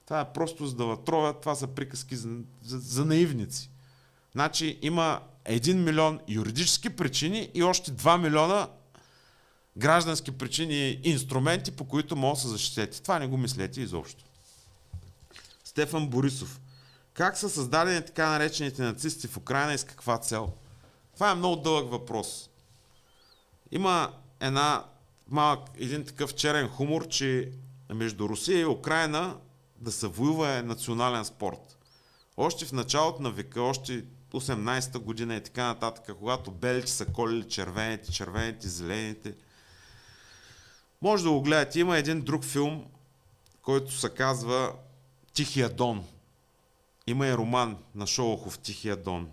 това е просто за да вътровят, това са приказки за наивници. Значи има 1 милион юридически причини и още 2 милиона граждански причини и инструменти, по които могат да се защитите. Това не го мислете изобщо. Стефан Борисов. Как са създадени така наречените нацисти в Украйна и с каква цел? Това е много дълъг въпрос. Има един такъв черен хумор, че между Русия и Украйна да се воюва е национален спорт. Още в началото на века, още 18-та година и така нататък, когато белите са колили червените, зелените. Може да го гледате. Има един друг филм, който се казва Тихия Дон. Има и роман на Шолохов Тихия Дон.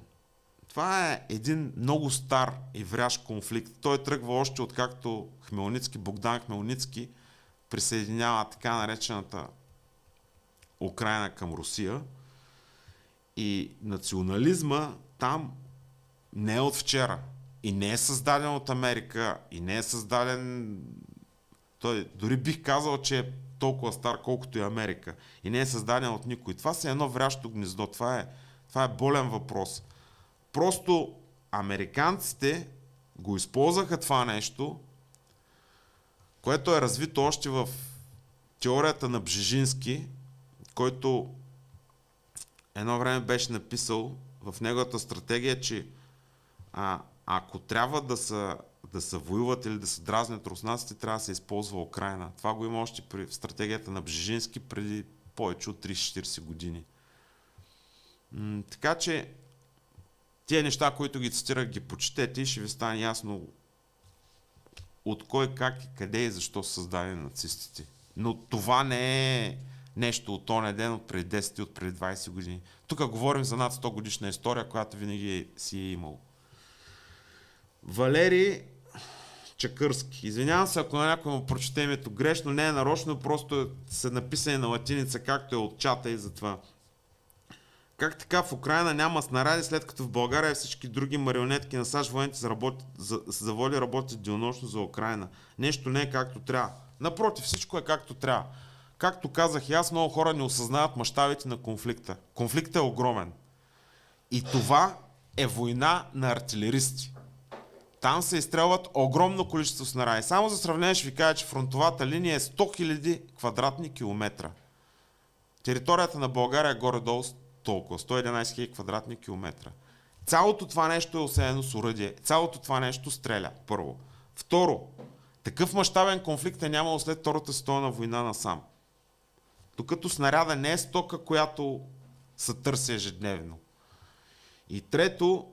Това е един много стар и врящ конфликт. Той тръгва още откакто Богдан Хмелницки присъединява така наречената Украйна към Русия. И национализма там не е от вчера. И не е създаден от Америка. И не е създаден... Той дори бих казал, че е толкова стар, колкото и Америка. И не е създаден от никой. Това си е едно врящо гнездо. Това е болен въпрос. Просто американците го използваха това нещо, което е развито още в теорията на Бжежински, който едно време беше написал в неговата стратегия, че ако трябва да се воюват или да се дразнят руснаците, трябва да се използва Украйна. Това го има още в стратегията на Бжежински преди повече от 30-40 години. Така че тия неща, които ги цитирах, ги почетете и ще ви стане ясно от кой, как, къде и защо са създадени нацистите. Но това не е нещо от оня ден, от преди 10 и от преди 20 години. Тук говорим за над 100 годишна история, която винаги си е имал. Валери Чакърски. Извинявам се, ако на някой му прочете името грешно, не е нарочно, просто са написани на латиница, както е от чата и затова. Как така в Украйна няма снаряди, след като в България и всички други марионетки на САЩ военните за воли работят денонощно за Украйна? Нещо не е както трябва. Напротив, всичко е както трябва. Както казах и аз, много хора не осъзнават мащабите на конфликта. Конфликтът е огромен. И това е война на артилеристи. Там се изстрелват огромно количество снаряди. Само за сравнение ще ви кажа, че фронтовата линия е 100 000 квадратни километра. Територията на България е горе-долу толкова, 111 000 квадратни километра. Цялото това нещо е осеяно с оръдие. Цялото това нещо стреля, първо. Второ, такъв мащабен конфликт е нямало след Втората световна война насам. Докато снаряда не е стока, която се търси ежедневно. И трето,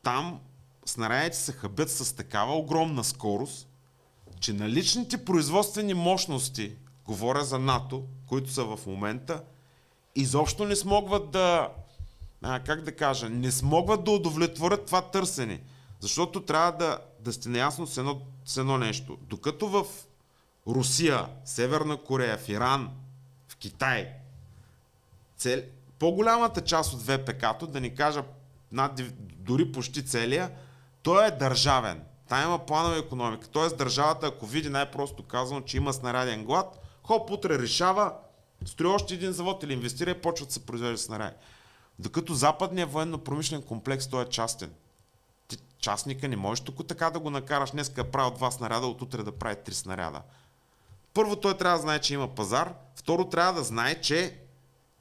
там снарядите се хабят с такава огромна скорост, че наличните производствени мощности, говоря за НАТО, които са в момента, изобщо не смогват да, не смогват да удовлетворят това търсене. Защото трябва да сте наясно с едно нещо. Докато в Русия, Северна Корея, в Иран, в Китай, по-голямата част от ВПК-то, да ни кажа дори почти целия, той е държавен. Там има планова икономика. Тоест държавата, ако види най-просто казано, че има снаряден глад, хоп, утре решава, строи още един завод или инвестира и почват да се произвежда снаряди. Докато западният военно-промишлен комплекс, той е частен. Ти частника не можеш тук така да го накараш днеска да прави 2 снаряда, от утре да прави 3 снаряда. Първо той трябва да знае, че има пазар, второ трябва да знае, че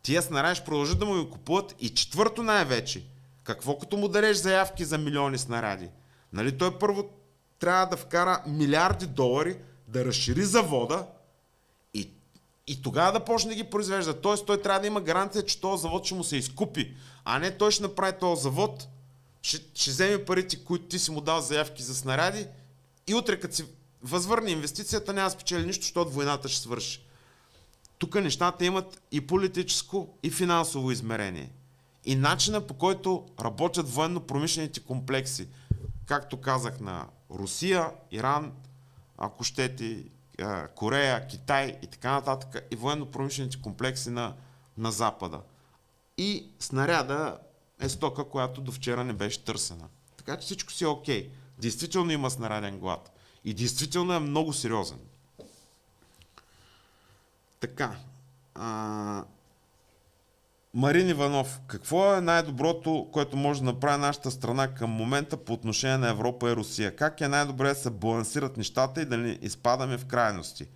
тия снаряди ще продължат да му ги купуват и четвърто най-вече. Какво като му дареш заявки за милиони снаряди? Нали той първо трябва да вкара милиарди долари, да разшири завода и тогава да почне да ги произвежда. Тоест той трябва да има гаранция, че този завод ще му се изкупи, а не той ще направи този завод, ще вземе парите, които ти си му дал заявки за снаряди и утре като си възвърне инвестицията няма да спечели нищо, защото войната ще свърши. Тук нещата имат и политическо, и финансово измерение. И начина, по който работят военно-промишлените комплекси, както казах, на Русия, Иран, ако щете, Корея, Китай и така нататък, и военно-промишлените комплекси на Запада. И снаряда е стока, която до вчера не беше търсена. Така че всичко си е окей. Действително има снаряден глад. И действително е много сериозен. Така. Марин Иванов, какво е най-доброто, което може да направи нашата страна към момента по отношение на Европа и Русия? Как е най-добре да се балансират нещата и да не изпадаме в крайности?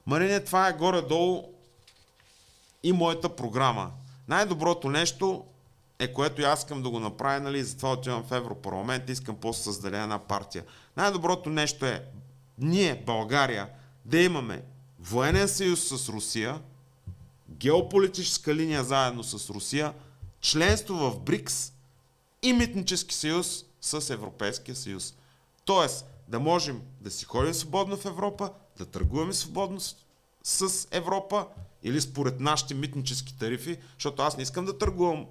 Марине, това е горе-долу и моята програма. Най-доброто нещо е, което аз искам да го направя, нали, затова отивам в Европарламент и искам после да създаде една партия. Най-доброто нещо е ние, България, да имаме военен съюз с Русия, геополитическа линия заедно с Русия, членство в БРИКС и митнически съюз с Европейския съюз. Тоест, да можем да си ходим свободно в Европа, да търгуваме свободно с Европа или според нашите митнически тарифи, защото аз не искам да търгувам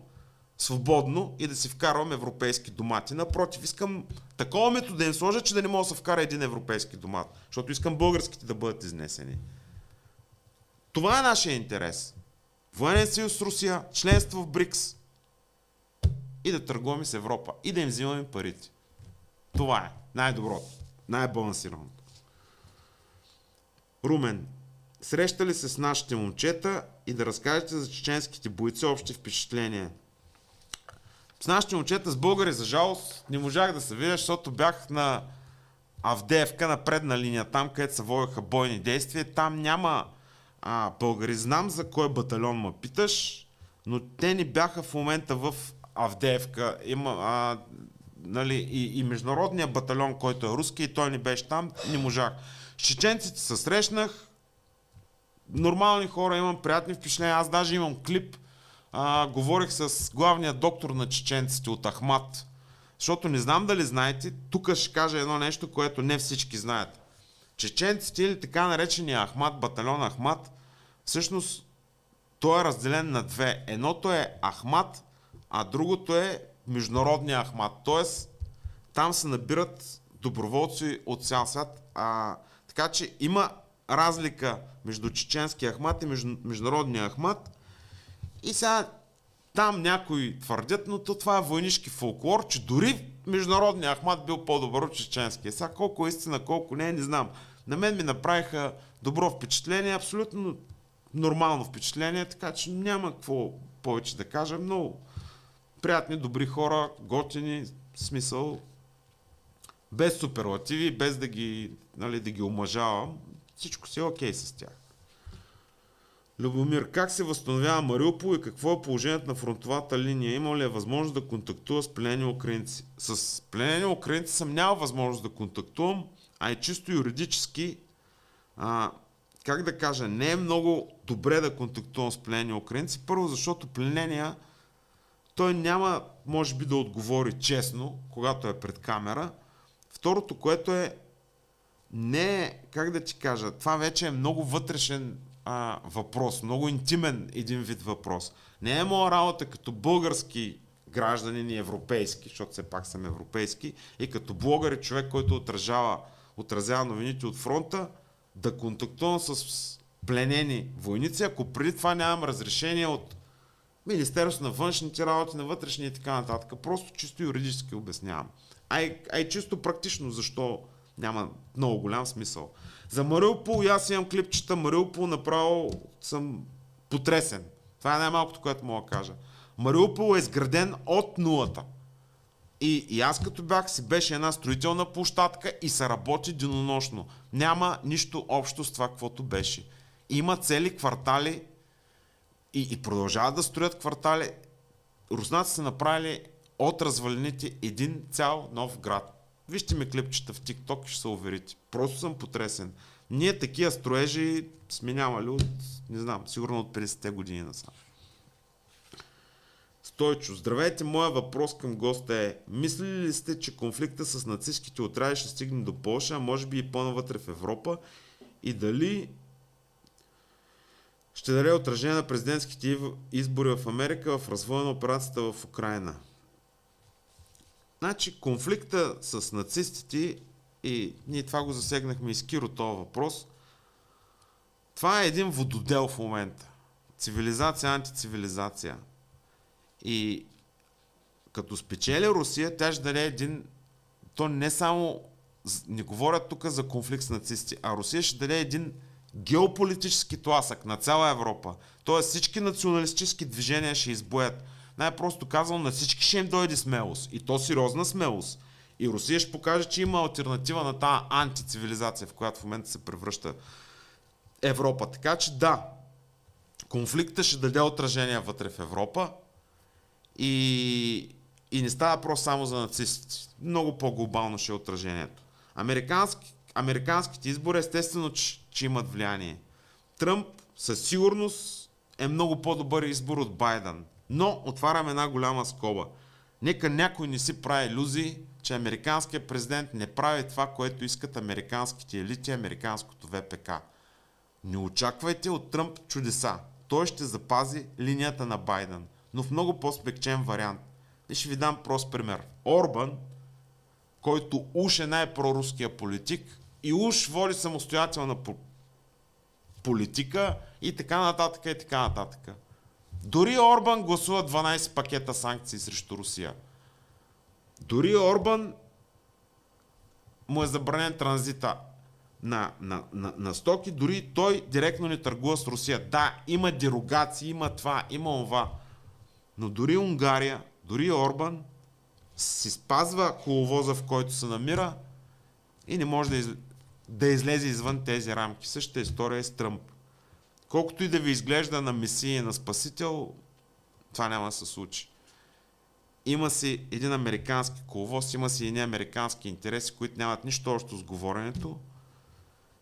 свободно и да си вкарвам европейски домати. Напротив, искам такова метод да им сложа, че да не мога да се вкара един европейски домат, защото искам българските да бъдат изнесени. Това е нашия интерес. Военен съюз с Русия, членство в БРИКС и да търгуваме с Европа и да им взимаме парите. Това е най-доброто, най-балансираното. Румен, срещали се с нашите момчета и да разкажете за чеченските бойци общи впечатления. С нашите момчета, с българи, за жалост, не можах да се видя, защото бях на Авдеевка, на предна линия, там, където се водеха бойни действия. Там няма българи. Знам за кой батальон ме питаш, но те не бяха в момента в Авдеевка. нали, и международния батальон, който е руски, и той не беше там, не можах. С чеченците се срещнах, нормални хора, имам приятни впечатления, аз даже имам клип, говорих с главния доктор на чеченците от Ахмат, защото не знам дали знаете, тук ще кажа едно нещо, което не всички знаят. Чеченците или така наречения Ахмат, батальон Ахмат, всъщност той е разделен на две. Едното е Ахмат, а другото е Международния Ахмат. Тоест, там се набират доброволци от цял свят. Така че има разлика между чеченския Ахмат и Международния Ахмат. И сега там някои твърдят, но това е войнишки фолклор, че дори Международния Ахмат бил по-добър от чеченския. Сега колко е истина, колко не знам. На мен ми направиха добро впечатление, абсолютно нормално впечатление, така че няма какво повече да кажа. Много приятни, добри хора, готини, смисъл, без суперлативи, без да ги, нали, да ги омъжавам. Всичко си е окей с тях. Любомир, как се възстановява Мариупол и какво е положението на фронтовата линия? Има ли е възможност да контактува с пленени украинци? С пленени украинци съм нямал възможност да контактувам, а и чисто юридически, как да кажа, не е много добре да контактувам с пленени украинци. Първо, защото пленения той няма, може би, да отговори честно, когато е пред камера. Второто, което е, не е, как да ти кажа, това вече е много вътрешен въпрос, много интимен един вид въпрос. Не е моя работа като български гражданин и европейски, защото все пак съм европейски, и като блогър и човек, който отразява новините от фронта, да контактувам с пленени войници, ако преди това нямам разрешение от Министерството на външните работи, на вътрешни и така нататък. Просто чисто юридически обяснявам. А и чисто практично, защо няма много голям смисъл. За Мариупол, аз имам клипчета, Мариупол направо съм потресен. Това е най-малкото, което мога да кажа. Мариупол е изграден от нулата. И аз като бях, си беше една строителна площадка и се работи денонощно. Няма нищо общо с това, каквото беше. Има цели квартали и продължават да строят квартали. Руснаците са направили от развалините един цял нов град. Вижте ми клипчета в TikTok и ще се уверите. Просто съм потресен. Ние такива строежи сме нямали от, не знам, сигурно от 50-те години насам. Стойчо, здравейте, моя въпрос към госта е: мислили ли сте, че конфликта с нацистските отряди ще стигне до Полша, а може би и по-навътре в Европа, и дали ще даде отражение на президентските избори в Америка в развоя на операцията в Украйна? Значи конфликта с нацистите, и ние това го засегнахме и с Киро този въпрос, това е един вододел в момента. Цивилизация, антицивилизация. И като спечели Русия, тя ще даде един... То не само... Не говорят тук за конфликт с нацисти, а Русия ще даде един геополитически тласък на цяла Европа. Тоест всички националистически движения ще избоят. Най-просто казвам, на всички ще им дойде смелост. И то сериозна смелост. И Русия ще покаже, че има алтернатива на тази антицивилизация, в която в момента се превръща Европа. Така че да, конфликта ще даде отражение вътре в Европа и не става просто само за нацистите. Много по-глобално ще е отражението. Американските избори естествено, че имат влияние. Тръмп със сигурност е много по-добър избор от Байден. Но отварям една голяма скоба. Нека някой не си прави илюзии, че американският президент не прави това, което искат американските елити, американското ВПК. Не очаквайте от Тръмп чудеса. Той ще запази линията на Байден, но в много по-смекчен вариант. И ще ви дам прост пример. Орбан, който уж е най-проруския политик и уж води самостоятелна политика и така нататък и така нататък. Дори Орбан гласува 12 пакета санкции срещу Русия. Дори Орбан му е забранен транзита на стоки, дори той директно не търгува с Русия. Да, има дерогации, има това, има това. Но дори Унгария, дори Орбан си спазва коловоза, в който се намира и не може да излезе извън тези рамки. Същата история е с Тръмп. Колкото и да ви изглежда на месия и на спасител, това няма да се случи. има си един американски коловоз, има си едни американски интереси, които нямат нищо общо с говоренето.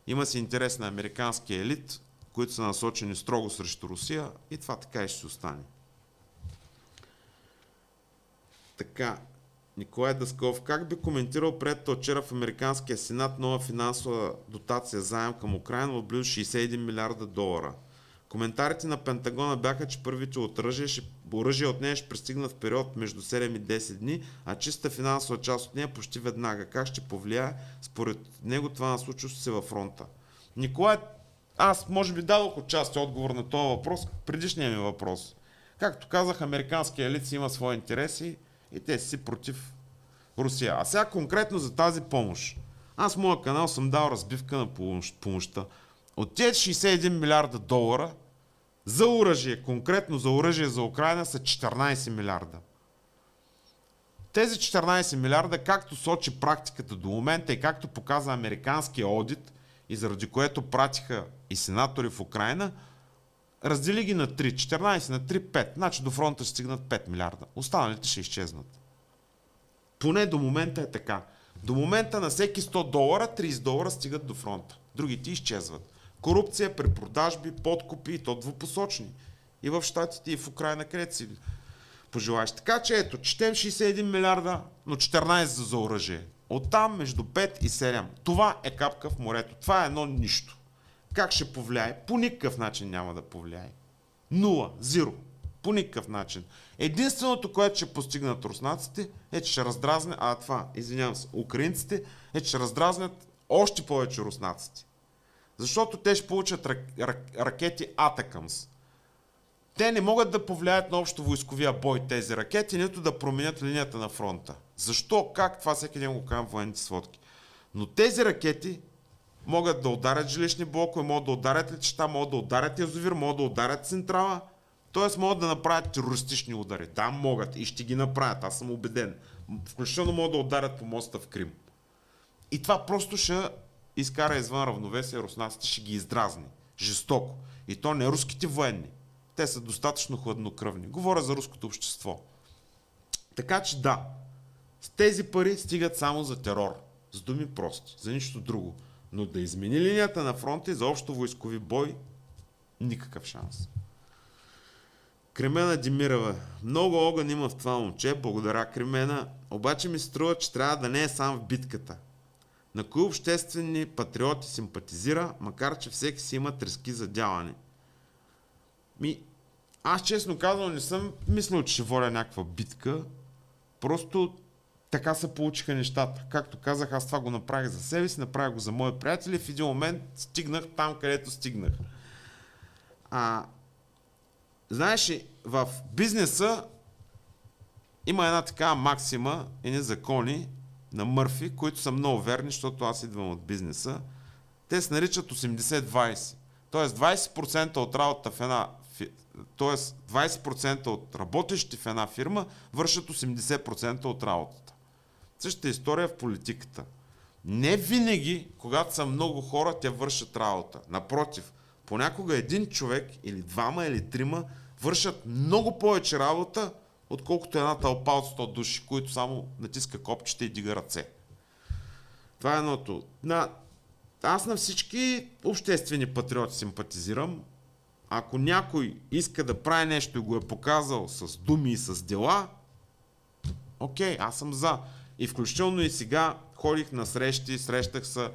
Има си интерес на американския елит, които са насочени строго срещу Русия и това така и ще се остане. Така, Николай Даскалов, как би коментирал приетата вчера в Американския сенат нова финансова дотация заем към Украина от близо 61 милиарда долара? Коментарите на Пентагона бяха, че първите оръжия от нея ще пристигнат в период между 7 и 10 дни, а чиста финансова част от нея почти веднага. Как ще повлияе според него това на случващо се във фронта? Николай, аз може би дадох отчасти отговор на този въпрос, предишния ми въпрос. Както казах, американския елит си има свои интереси и те си против Русия. А сега конкретно за тази помощ. Аз в моя канал съм дал разбивка на помощта. От тези 61 милиарда долара за оръжие, конкретно за оръжие за Украина са 14 милиарда. Тези 14 милиарда, както сочи практиката до момента и както показа американския одит, и заради което пратиха и сенатори в Украина, раздели ги на 3. 14 на 3, 5. Значи до фронта ще стигнат 5 милиарда. Останалите ще изчезнат. Поне до момента е така. До момента на всеки 100 долара, 30 долара стигат до фронта. Другите изчезват. Корупция, препродажби, подкупи и то двупосочни. И в Щатите, и в Украина, където си пожелаеш. Така че ето, четем 61 милиарда, но 14 за оръжие. Оттам между 5 и 7. Това е капка в морето. Това е едно нищо. Как ще повлияе? По никакъв начин няма да повлияе. Нула, зиро. По никакъв начин. Единственото, което ще постигнат руснаците е, че ще раздразнят, украинците е, че ще раздразнят още повече руснаците. Защото те ще получат ракети Атакамс. Те не могат да повлияят на общо войсковия бой тези ракети, нито да променят линията на фронта. Защо? Как? Това всеки ден го казвам в военните сводки. Но тези ракети могат да ударят жилищни блокове, могат да ударят летища, могат да ударят язовир, могат да ударят централа, т.е. могат да направят терористични удари. Да, могат и ще ги направят, аз съм убеден. Включително могат да ударят по моста в Крим. И това просто ще изкара извън равновесие руснаците, ще ги издразни. Жестоко. И то не руските военни. Те са достатъчно хладнокръвни. Говоря за руското общество. Така че да, с тези пари стигат само за терор. С думи прости, за нищо друго. Но да измени линията на фронта и за общо войскови бой, никакъв шанс. Кремена Димирова. Много огън има в това момче, благодаря Кремена, обаче ми се струва, че трябва да не е сам в битката. На кои обществени патриоти симпатизира, макар че всеки си има трески за дялане. Аз честно казвам не съм мислил, че ще водя някаква битка, просто така се получиха нещата. Както казах, аз това го направих за себе си, направих го за мои приятели, в един момент стигнах там, където стигнах. Знаеш ли, в бизнеса има една такава максима, едни закони на Мърфи, които са много верни, защото аз идвам от бизнеса. Те се наричат 80-20. Тоест 20% от работата в една Тоест 20% от работещите в една фирма вършат 80% от работата. Същата история в политиката. Не винаги, когато са много хора, те вършат работа. Напротив, понякога един човек или двама или трима вършат много повече работа, отколкото една тълпа от 100 души, които само натиска копчета и дига ръце. Това е едното. Аз на всички обществени патриоти симпатизирам. Ако някой иска да прави нещо и го е показал с думи и с дела, окей, аз съм за. И включително и сега ходих на срещи, срещах се,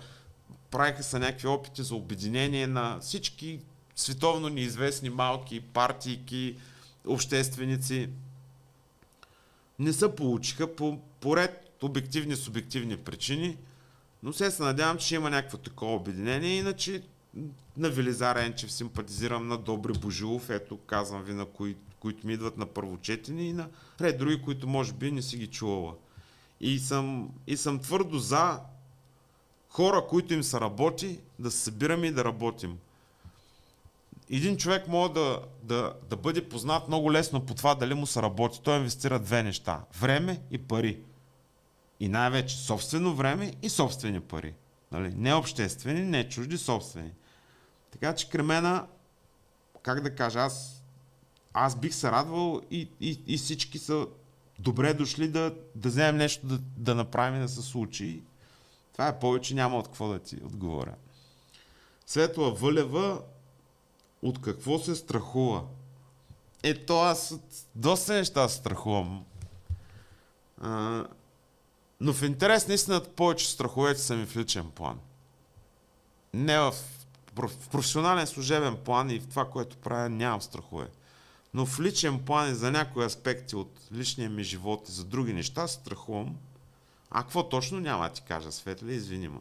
правиха се някакви опити за обединение на всички световно неизвестни малки партийки, общественици. Не се получиха по ред обективни, субективни причини, но се надявам, че има някакво такова обединение, иначе на Велизар Енчев симпатизирам, на Добри Божилов, ето казвам ви на които ми идват на първо четене и на ред други, които може би не си ги чувала. И съм твърдо за хора, които им се работи, да се събираме и да работим. Един човек може да бъде познат много лесно по това дали му се работи. Той инвестира две неща. Време и пари. И най-вече собствено време и собствени пари. Нали? Не обществени, не чужди, собствени. Така че Кремена, как да кажа, аз бих се радвал и всички са добре дошли да вземем нещо да направим и да се случи. Това е повече, няма от какво да ти отговоря. Светла Вълева, от какво се страхува? Ето аз от доста неща се страхувам. Но в интерес на истината повече страховете са ми в личен план. Не в професионален служебен план и в това, което правя, нямам страхове. Но в личен план и за някои аспекти от личния ми живот и за други неща се страхувам. А какво точно няма да ти кажа, Светли, извини ме.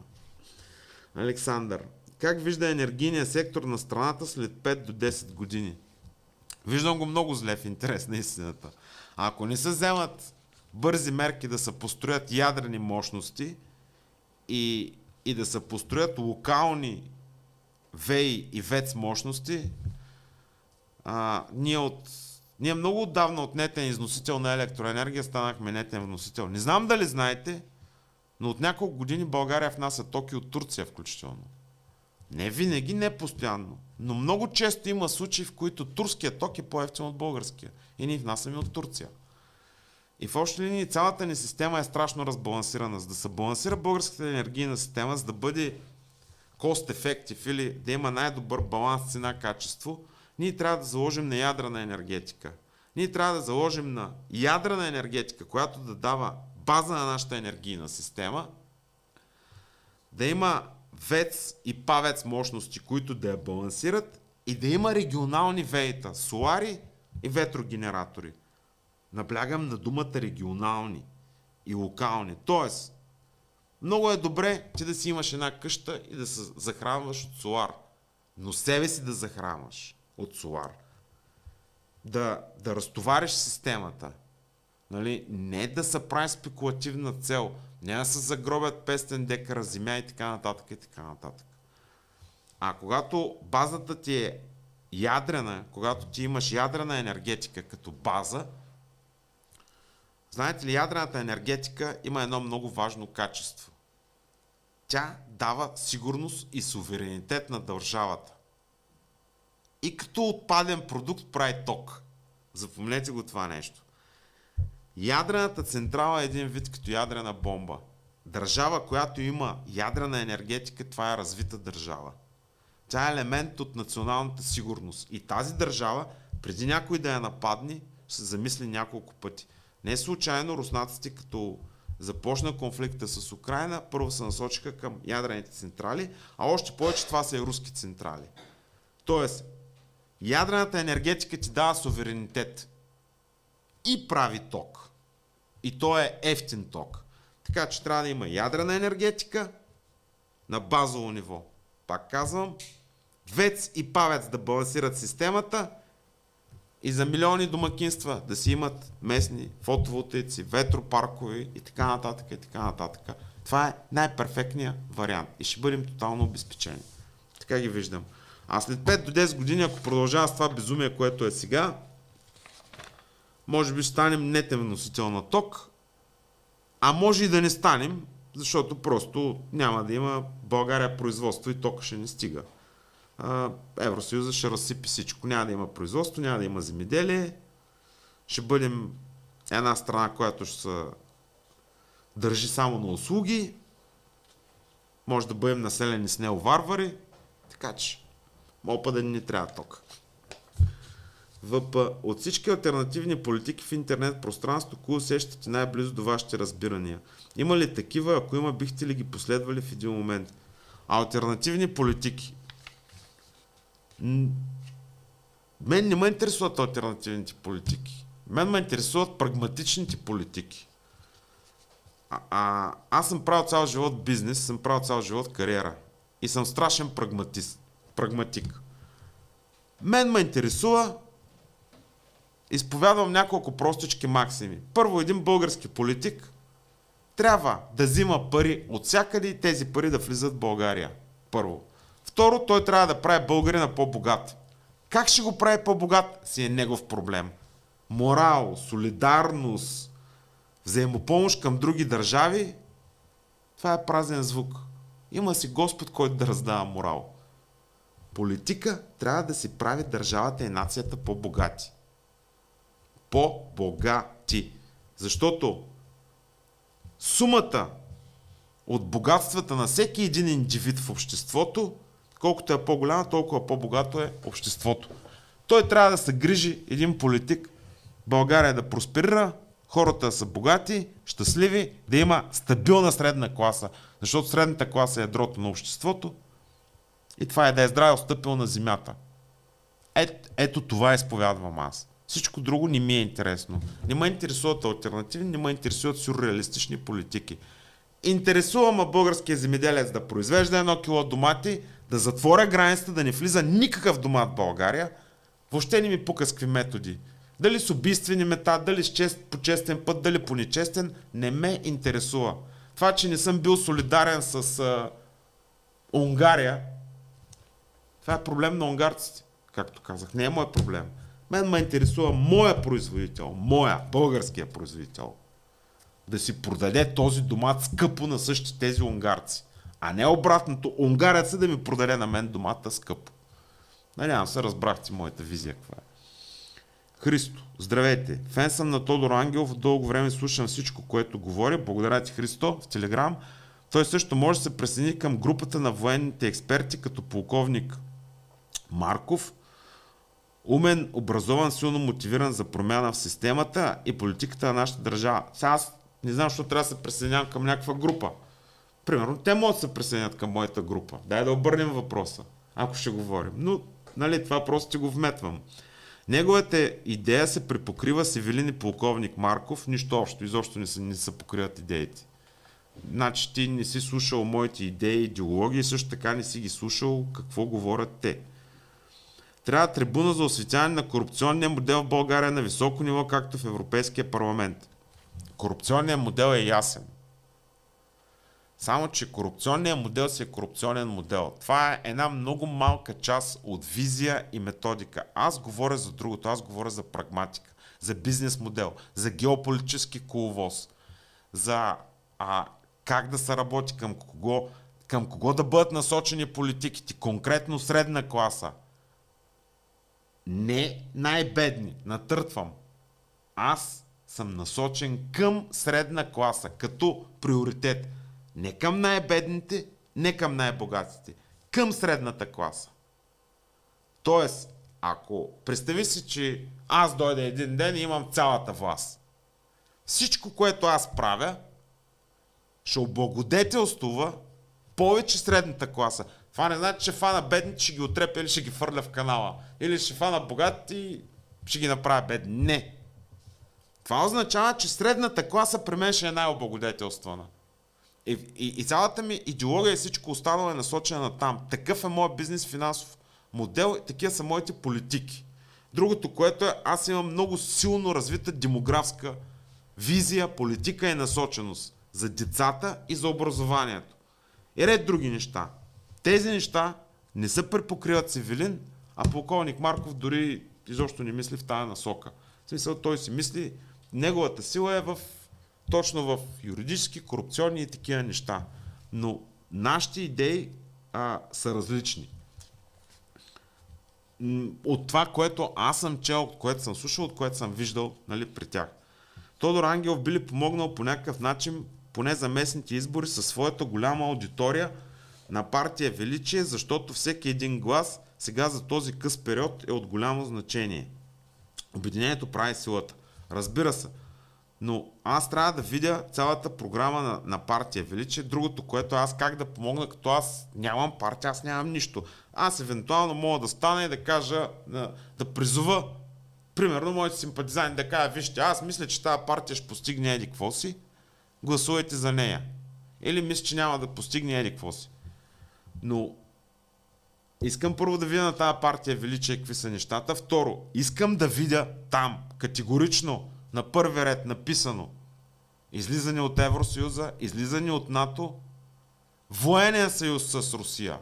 Александър, как вижда енергийния сектор на страната след 5 до 10 години? Виждам го много зле в интерес на истината. А ако не се вземат бързи мерки да се построят ядрени мощности и да се построят локални ВЕИ и ВЕЦ мощности, ние много отдавна от нетен износител на електроенергия станахме нетен вносител. Не знам дали знаете, но от няколко години България внася токи от Турция включително. Не винаги, не постоянно. Но много често има случаи, в които турският ток е по-евтин от българския. И ние внасяме от Турция. И в общи линии цялата ни система е страшно разбалансирана. За да се балансира българската енергийна система, за да бъде cost effective или да има най-добър баланс цена-качество, ние трябва да заложим на ядрена енергетика. Ние трябва да заложим на ядрена енергетика, която да дава база на нашата енергийна система, да има ВЕЦ и ПАВЕЦ мощности, които да я балансират и да има регионални ВЕИ-та, солари и ветрогенератори. Наблягам на думата регионални и локални. Тоест, много е добре ти да си имаш една къща и да се захранваш от солар, но себе си да захранваш от солар. Да разтовариш системата. Нали? Не да се прави спекулативна цел, не да се загробят 500 декара земя и така нататък и така нататък. А когато базата ти е ядрена, когато ти имаш ядрена енергетика като база, знаете ли, ядрената енергетика има едно много важно качество. Тя дава сигурност и суверенитет на държавата. И като отпаден продукт прави ток. Запомнете го това нещо. Ядрената централа е един вид като ядрена бомба. Държава, която има ядрена енергетика, това е развита държава. Тя е елемент от националната сигурност. И тази държава, преди някой да я нападне, ще се замисли няколко пъти. Не случайно руснаците, като започна конфликта с Украйна, първо се насочиха към ядрените централи, а още повече това са и руски централи. Тоест, ядрената енергетика ти дава суверенитет и прави ток. И то е евтин ток. Така че трябва да има ядрена енергетика на базово ниво. Пак казвам, ВЕЦ и ПАВЕЦ да балансират системата и за милиони домакинства да си имат местни фотоволтаици, ветропаркови и така нататък и така нататък. Това е най-перфектният вариант и ще бъдем тотално обезпечени. Така ги виждам. А след 5 до 10 години, ако продължава с това безумие, което е сега, може би ще станем нетен вносител на ток, а може и да не станем, защото просто няма да има България производство и тока ще не стига. Евросъюза ще разсипи всичко. Няма да има производство, няма да има земеделие. Ще бъдем една страна, която ще се държи само на услуги. Може да бъдем населени с неоварвари. Така че, мога да ни трябва ток. ВП. От всички алтернативни политики в интернет пространството, кои усещате най-близо до вашите разбирания? Има ли такива? Ако има, бихте ли ги последвали в един момент? Алтернативни политики. Мен не ме интересуват алтернативните политики. Мен ме интересуват прагматичните политики. Аз съм правил цял живот бизнес, съм правил цял живот кариера. И съм страшен прагматик. Мен ме интересува, изповядвам няколко простички максими. Първо, един български политик трябва да взима пари от всякъде и тези пари да влизат в България. Първо. Второ, той трябва да прави българина по-богат. Как ще го прави по-богат, си е негов проблем. Морал, солидарност, взаимопомощ към други държави, това е празен звук. Има си Господ, който да раздава морал. Политика трябва да си прави държавата и нацията по-богати. По-богати. Защото сумата от богатствата на всеки един индивид в обществото, колкото е по-голяма, толкова по-богато е обществото. Той трябва да се грижи, един политик, България да просперира, хората да са богати, щастливи, да има стабилна средна класа, защото средната класа е ядрото на обществото и това е да е здраве стъпил на земята. Ето това изповядвам аз. Всичко друго не ми е интересно. Не ме интересуват алтернативи, не ме интересуват сюрреалистични политики. Интересува ме българския земеделец да произвежда 1 кило домати, да затворя границата, да не влиза никакъв домат в България. Въобще не ми пука с какви методи. Дали с убийствени мета, дали по честен път, дали по нечестен, не ме интересува. Това, че не съм бил солидарен с Унгария, това е проблем на унгарците, както казах. Не е мой проблем. Мен ме интересува моя производител, българския производител, да си продаде този домат скъпо на същите тези унгарци. А не обратното, унгарец да ми продаде на мен домата скъпо. Надявам се, разбрахте моята визия каква е. Христо, здравейте. Фен съм на Тодор Ангелов, дълго време слушам всичко, което говори. Благодаря ти, Христо, в Телеграм. Той също може да се присъедини към групата на военните експерти, като полковник Марков. Умен, образован, силно мотивиран за промяна в системата и политиката на нашата държава. Сега аз не знам, защо трябва да се присъединявам към някаква група. Примерно, те могат да се присъединят към моята група. Дай да обърнем въпроса, ако ще говорим. Но, нали, това просто ти го вметвам. Неговата идея се препокрива с Евелин и полковник Марков. Нищо общо, изобщо не се покриват идеите. Значи ти не си слушал моите идеи, идеологии, също така не си ги слушал какво говорят те. Трябва трибуна за осветяване на корупционния модел в България на високо ниво, както в Европейския парламент. Корупционният модел е ясен. Само, че корупционният модел си е корупционен модел. Това е една много малка част от визия и методика. Аз говоря за другото, аз говоря за прагматика, за бизнес модел, за геополитически коловоз, за как да се работи, към кого да бъдат насочени политиките, конкретно средна класа. Не най-бедни, натъртвам. Аз съм насочен към средна класа, като приоритет. Не към най-бедните, не към най-богатите. Към средната класа. Тоест, ако представи си, че аз дойда един ден и имам цялата власт. Всичко, което аз правя, ще облагодетелствува повече средната класа. Това не значи, че фана бедните ще ги отрепя или ще ги фърля в канала. Или ще фана богатите и ще ги направя бедни. Не. Това означава, че средната класа при мен ще е най-облагодетелствана. И цялата ми идеология и всичко останало е насочена на там. Такъв е моят бизнес финансов модел и такива са моите политики. Другото, което е, аз имам много силно развита демографска визия, политика и насоченост за децата и за образованието. И ред други неща. Тези неща не се препокриват с Евелин, а полковник Марков дори изобщо не мисли в тая насока. В смисъл, той си мисли, неговата сила е точно в юридически, корупционни и такива неща. Но нашите идеи са различни. От това, което аз съм чел, от което съм слушал, от което съм виждал, нали, при тях. Тодор Ангелов би ли помогнал по някакъв начин, поне за местните избори, със своята голяма аудитория на партия Величие, защото всеки един глас сега за този къс период е от голямо значение. Обединението прави силата. Разбира се. Но аз трябва да видя цялата програма на партия Величие. Другото, което аз как да помогна, като аз нямам партия, аз нямам нищо. Аз евентуално мога да стана и да кажа, да призова, примерно, моите симпатизанти да кажа, вижте, аз мисля, че тази партия ще постигне еди какво си, гласувайте за нея. Или мисля, че няма да постигне еди какво си. Но искам първо да видя на тази партия Величие какви са нещата. Второ, искам да видя там, категорично, на първи ред написано излизане от Евросъюза, излизане от НАТО, военен съюз с Русия,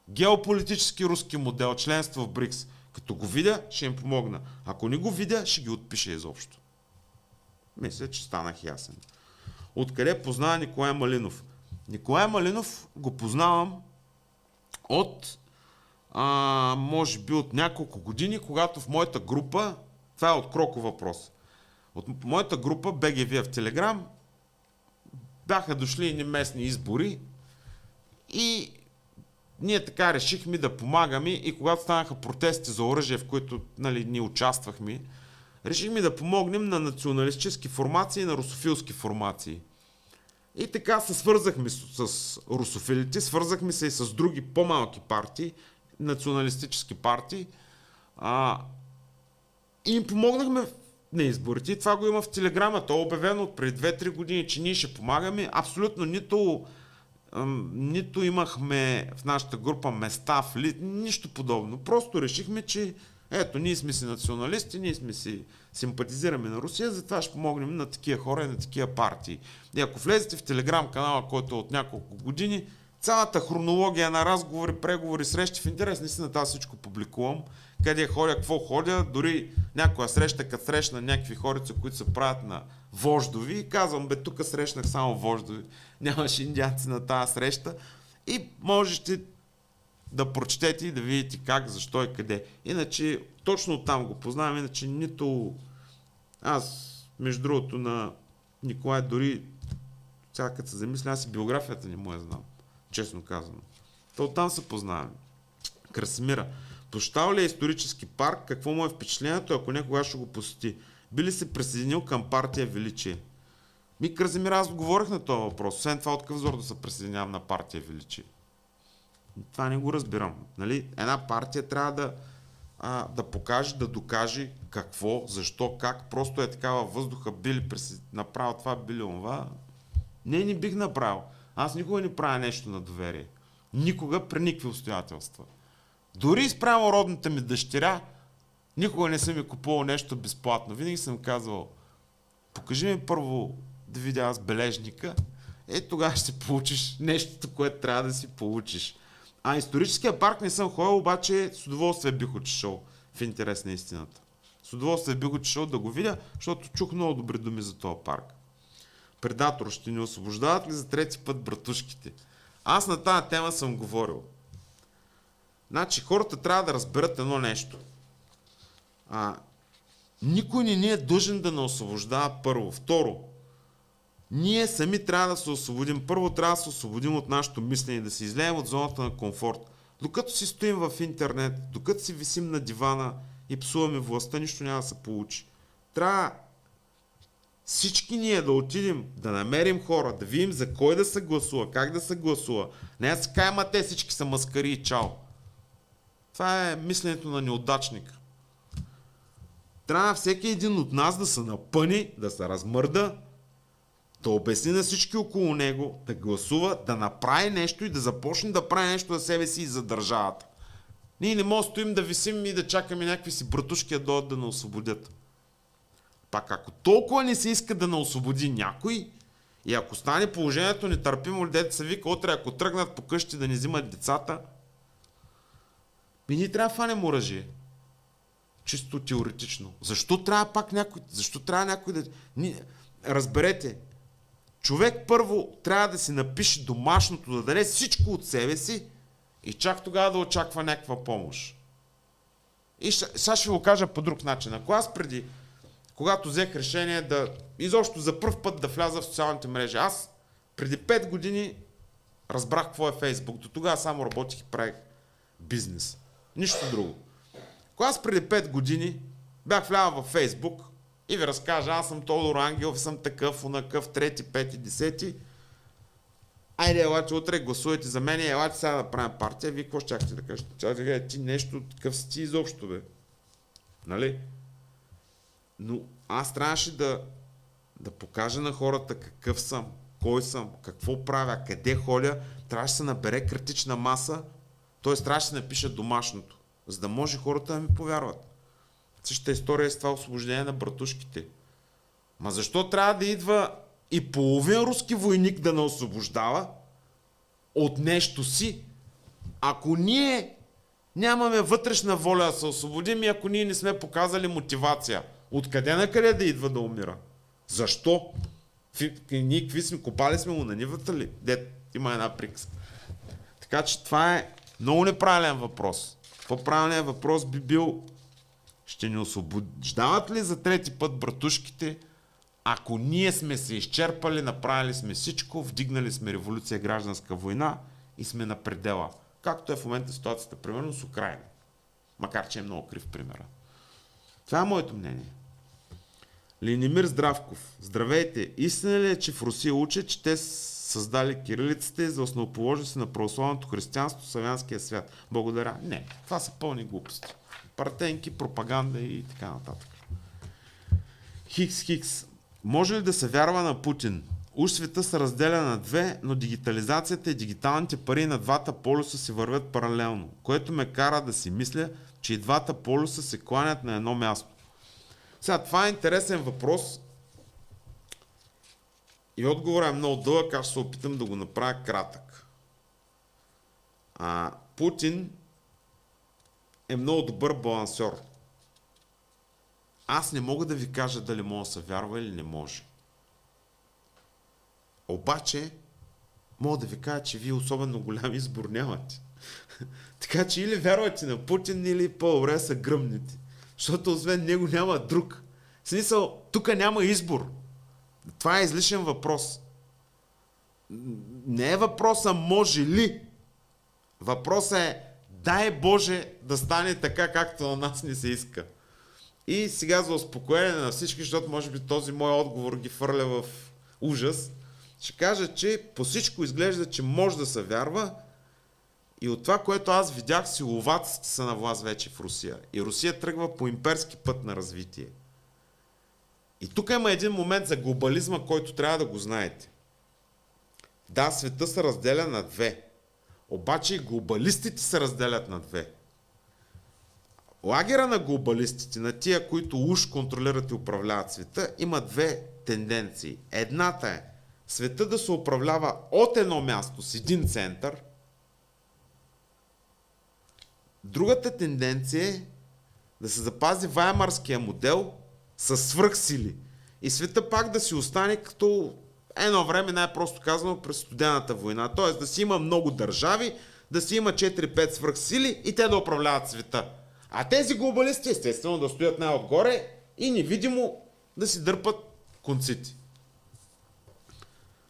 геополитически руски модел, членство в БРИКС. Като го видя, ще им помогна. Ако не го видя, ще ги отпиша изобщо. Мисля, че станах ясен. Откъде познава Николай Малинов? Николай Малинов го познавам от може би от няколко години, когато в моята група, това е от Кроко въпрос, От моята група БГВ в Телеграм бяха дошли едни местни избори и ние така решихме да помагаме и когато станаха протести за оръжие, в които ние участвахме, решихме да помогнем на националистически формации и на русофилски формации. И така се свързахме с русофилите, свързахме се и с други по-малки партии, националистически партии, и им помогнахме на изборите. И това го има в Телеграма. То е обявено от преди 2-3 години, че ние ще помагаме. Абсолютно нито имахме в нашата група места, нищо подобно. Просто решихме, че ето, ние сме си националисти, ние сме си симпатизираме на Русия, затова ще помогнем на такива хора и на такива партии. И ако влезете в Телеграм канала, който е от няколко години, цялата хронология на разговори, преговори, срещи, в интерес наистина аз всичко публикувам. Къде ходя, какво ходя, дори някоя среща, като срещна някакви хорица, които се правят на вождови, и казвам, тук срещнах само вождови, нямаше индианци на тази среща и можете да прочетете и да видите как, защо и къде. Иначе, точно там го познавам, иначе нито аз, между другото, на Николай дори, сега като се замисля, аз и биографията не му я знам, честно казано. То оттам се познаваме. Красимира. Посещава ли е исторически парк? Какво му е впечатлението, ако някога ще го посети? Би ли се присъединил към партия Величие? Красимир, аз говорих на този въпрос. Освен това, от какъв зор да се присъединявам на партия Величие? Това не го разбирам. Нали? Една партия трябва да покаже, да докаже какво, защо, как. Просто е такава въздуха, били направил това, били онова. Не бих направил. Аз никога не правя нещо на доверие. Никога при никакви обстоятелства. Дори спрямо родната ми дъщеря, никога не съм ми купувал нещо безплатно. Винаги съм казвал, покажи ми първо да видя аз бележника, тогава ще получиш нещото, което трябва да си получиш. Историческия парк не съм ходил, обаче с удоволствие бих отишъл, в интерес на истината. С удоволствие бих отишъл да го видя, защото чух много добри думи за този парк. Предатор, ще ни освобождават ли за трети път братушките? Аз на тази тема съм говорил. Значи хората трябва да разберат едно нещо. Никой не ни е длъжен да не освобождава първо. Второ, ние сами трябва да се освободим. Първо трябва да се освободим от нашето мислене, да се излеем от зоната на комфорт. Докато си стоим в интернет, докато си висим на дивана и псуваме властта, нищо няма да се получи. Трябва всички ние да отидем, да намерим хора, да видим за кой да се гласува, как да се гласува. Не да се кажем, те всички са маскари и чао. Това е мисленето на неудачника. Трябва всеки един от нас да се напъни, да се размърда, да обясни на всички около него, да гласува, да направи нещо и да започне да прави нещо за себе си и за държавата. Ние не можем да стоим да висим и да чакаме някакви си братушки да дойдат да ни освободят. Пак ако толкова не се иска да не освободи някой и ако стане положението нетърпимо, дете се вика, утре ако тръгнат по къщи да ни взимат децата, ние трябва да фанем оръжие. Чисто теоретично. Защо трябва пак някой? Защо трябва някой да... Разберете, човек първо трябва да си напише домашното, да даде всичко от себе си и чак тогава да очаква някаква помощ. И сега ще го кажа по друг начин. Ако аз когато взех решение изобщо за пръв път да вляза в социалните мрежи, аз преди 5 години разбрах какво е Фейсбук. До тогава само работих и правих бизнес. Нищо друго. Когато аз преди 5 години бях влязал във Фейсбук и ви разкажа, аз съм Тодор Ангелов, съм такъв, онакъв, 3, 5, 10. Айде, елате, утре гласувайте за мен и елате сега да правим партия. Вие какво щяхте да кажете? Ти нещо такъв си ти изобщо, бе. Нали? Но аз трябваше да покажа на хората какъв съм, кой съм, какво правя, къде ходя. Трябваше да се набере критична маса, т.е. трябваше да се напиша домашното, за да може хората да ми повярват. Същата история е с това освобождение на братушките. Ма защо трябва да идва и половин руски войник да не освобождава от нещо си, ако ние нямаме вътрешна воля да се освободим и ако ние не сме показали мотивация? Откъде на къде да идва да умира? Защо? Ние какви сме? Копали сме му на нивата ли? Има една приказка. Така че това е много неправилен въпрос. По-правилният въпрос би бил Ще ни освобождават ли за трети път братушките, ако ние сме се изчерпали, направили сме всичко, вдигнали сме революция, гражданска война и сме на предела. Както е в момента ситуацията, примерно с Украина. Макар че е много крив примера. Това е моето мнение. Линимир Здравков. Здравейте! Истина ли е, че в Русия учат, че те създали кирилицата за основоположници на православното християнство в славянския свят? Благодаря. Не, това са пълни глупости. Партенки, пропаганда и така нататък. Хикс. Може ли да се вярва на Путин? Уж света се разделя на две, но дигитализацията и дигиталните пари на двата полюса си вървят паралелно, което ме кара да си мисля, че и двата полюса се кланят на едно място. Сега, това е интересен въпрос и отговорът е много дълъг, аз ще се опитам да го направя кратък. Путин е много добър балансьор. Аз не мога да ви кажа дали може да се вярва или не може. Обаче, мога да ви кажа, че вие особено голям избор нямате. Така че или вярвате на Путин, или по-добре са гръмните. Защото освен него няма друг. В смисъл, тук няма избор. Това е излишен въпрос. Не е въпроса може ли. Въпросът е дай Боже да стане така, както на нас не се иска. И сега за успокоение на всички, защото може би този мой отговор ги фърля в ужас, ще кажа, че по всичко изглежда, че може да се вярва и от това, което аз видях, силоваците са на власт вече в Русия. И Русия тръгва по имперски път на развитие. И тук има един момент за глобализма, който трябва да го знаете. Да, света се разделя на две. Обаче и глобалистите се разделят на две. Лагера на глобалистите, на тия, които уж контролират и управляват света, има две тенденции. Едната е света да се управлява от едно място с един център. Другата тенденция е да се запази ваймарския модел с свръхсили. И света пак да си остане като едно време, най-просто казано, през студената война. Тоест да си има много държави, да си има 4-5 свръхсили и те да управляват света. А тези глобалисти естествено да стоят най-отгоре и невидимо да си дърпат конците.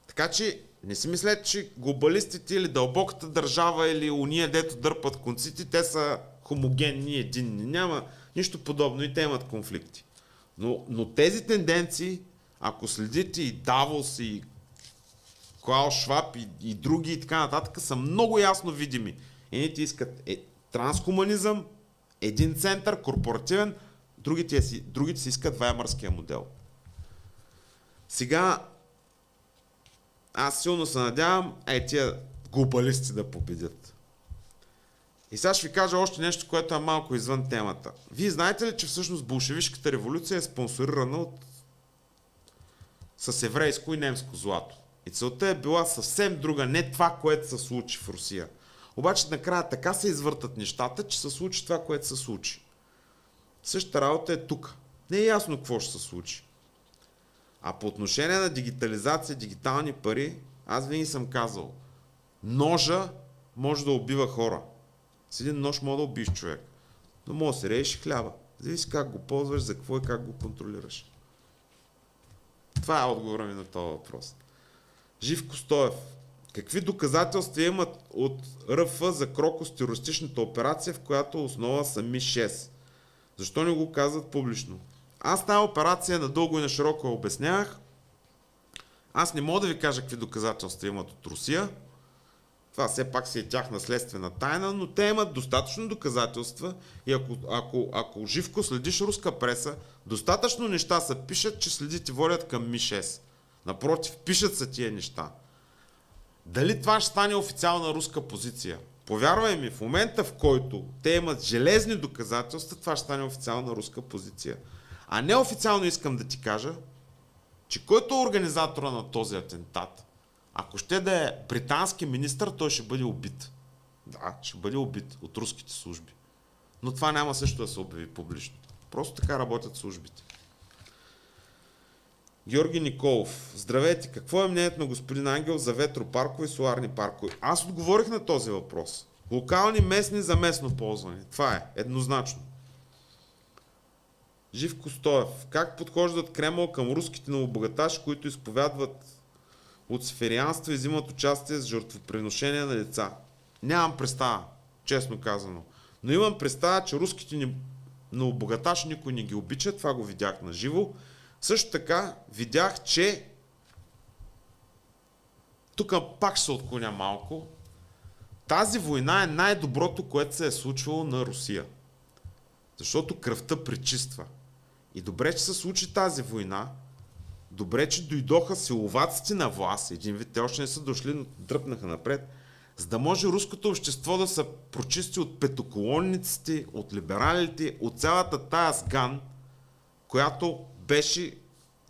Така че не си мислете, че глобалистите или дълбоката държава или уния, дето дърпат конците, те са хомогенни, единни. Няма нищо подобно и те имат конфликти. Но тези тенденции, ако следите и Давос, и Клаус Шваб, и други и така нататък, са много ясно видими. Едните искат трансхуманизъм, един център, корпоративен, другите си искат ваймарския модел. Сега аз силно се надявам тия глобалисти да победят. И сега ще ви кажа още нещо, което е малко извън темата. Вие знаете ли, че всъщност болшевишката революция е спонсорирана с еврейско и немско злато? И целта е била съвсем друга, не това, което се случи в Русия. Обаче накрая така се извъртат нещата, че се случи това, което се случи. Същата работа е тук. Не е ясно какво ще се случи. А по отношение на дигитализация, дигитални пари, аз винаги съм казал, ножа може да убива хора. С един нож може да убиеш човек. Но може да се режеш хляба. Зависи как го ползваш, за какво и как го контролираш. Това е отговора ми на този въпрос. Живко Стоев. Какви доказателства имат от РФ за Крокус терористичната операция, в която основа са Ми-6? Защо не го казват публично? Аз тази операция надълго и на широко обяснявах. Аз не мога да ви кажа какви доказателства имат от Русия. Това все пак си е тяхна следствена тайна, но те имат достатъчно доказателства и ако живко следиш руска преса, достатъчно неща се пишат, че следите водят към Ми-6. Напротив, пишат се тия неща. Дали това ще стане официална руска позиция? Повярвай ми, в момента в който те имат железни доказателства, това ще стане официална руска позиция. А неофициално искам да ти кажа, че който е организатора на този атентат, ако ще да е британски министър, той ще бъде убит. Да, ще бъде убит от руските служби. Но това няма също да се обяви публично. Просто така работят службите. Георги Николов. Здравейте, какво е мнението на господин Ангел за ветропаркове и соларни паркове? Аз отговорих на този въпрос. Локални, местни за местно ползване. Това е еднозначно. Живко Стоев. Как подхождат Кремъл към руските новобогаташи, които изповядват луциферианство и взимат участие с жертвоприношение на деца? Нямам представа, честно казано. Но имам представа, че руските новобогаташи никой не ги обича. Това го видях на живо. Също така видях, че тук пак ще се отклоня малко. Тази война е най-доброто, което се е случвало на Русия. Защото кръвта пречиства. И добре, че се случи тази война. Добре, че дойдоха силоваците на власт. Един вид те още не са дошли, но дръпнаха напред. За да може руското общество да се прочисти от петоколонниците, от либералите, от цялата тая сган, която беше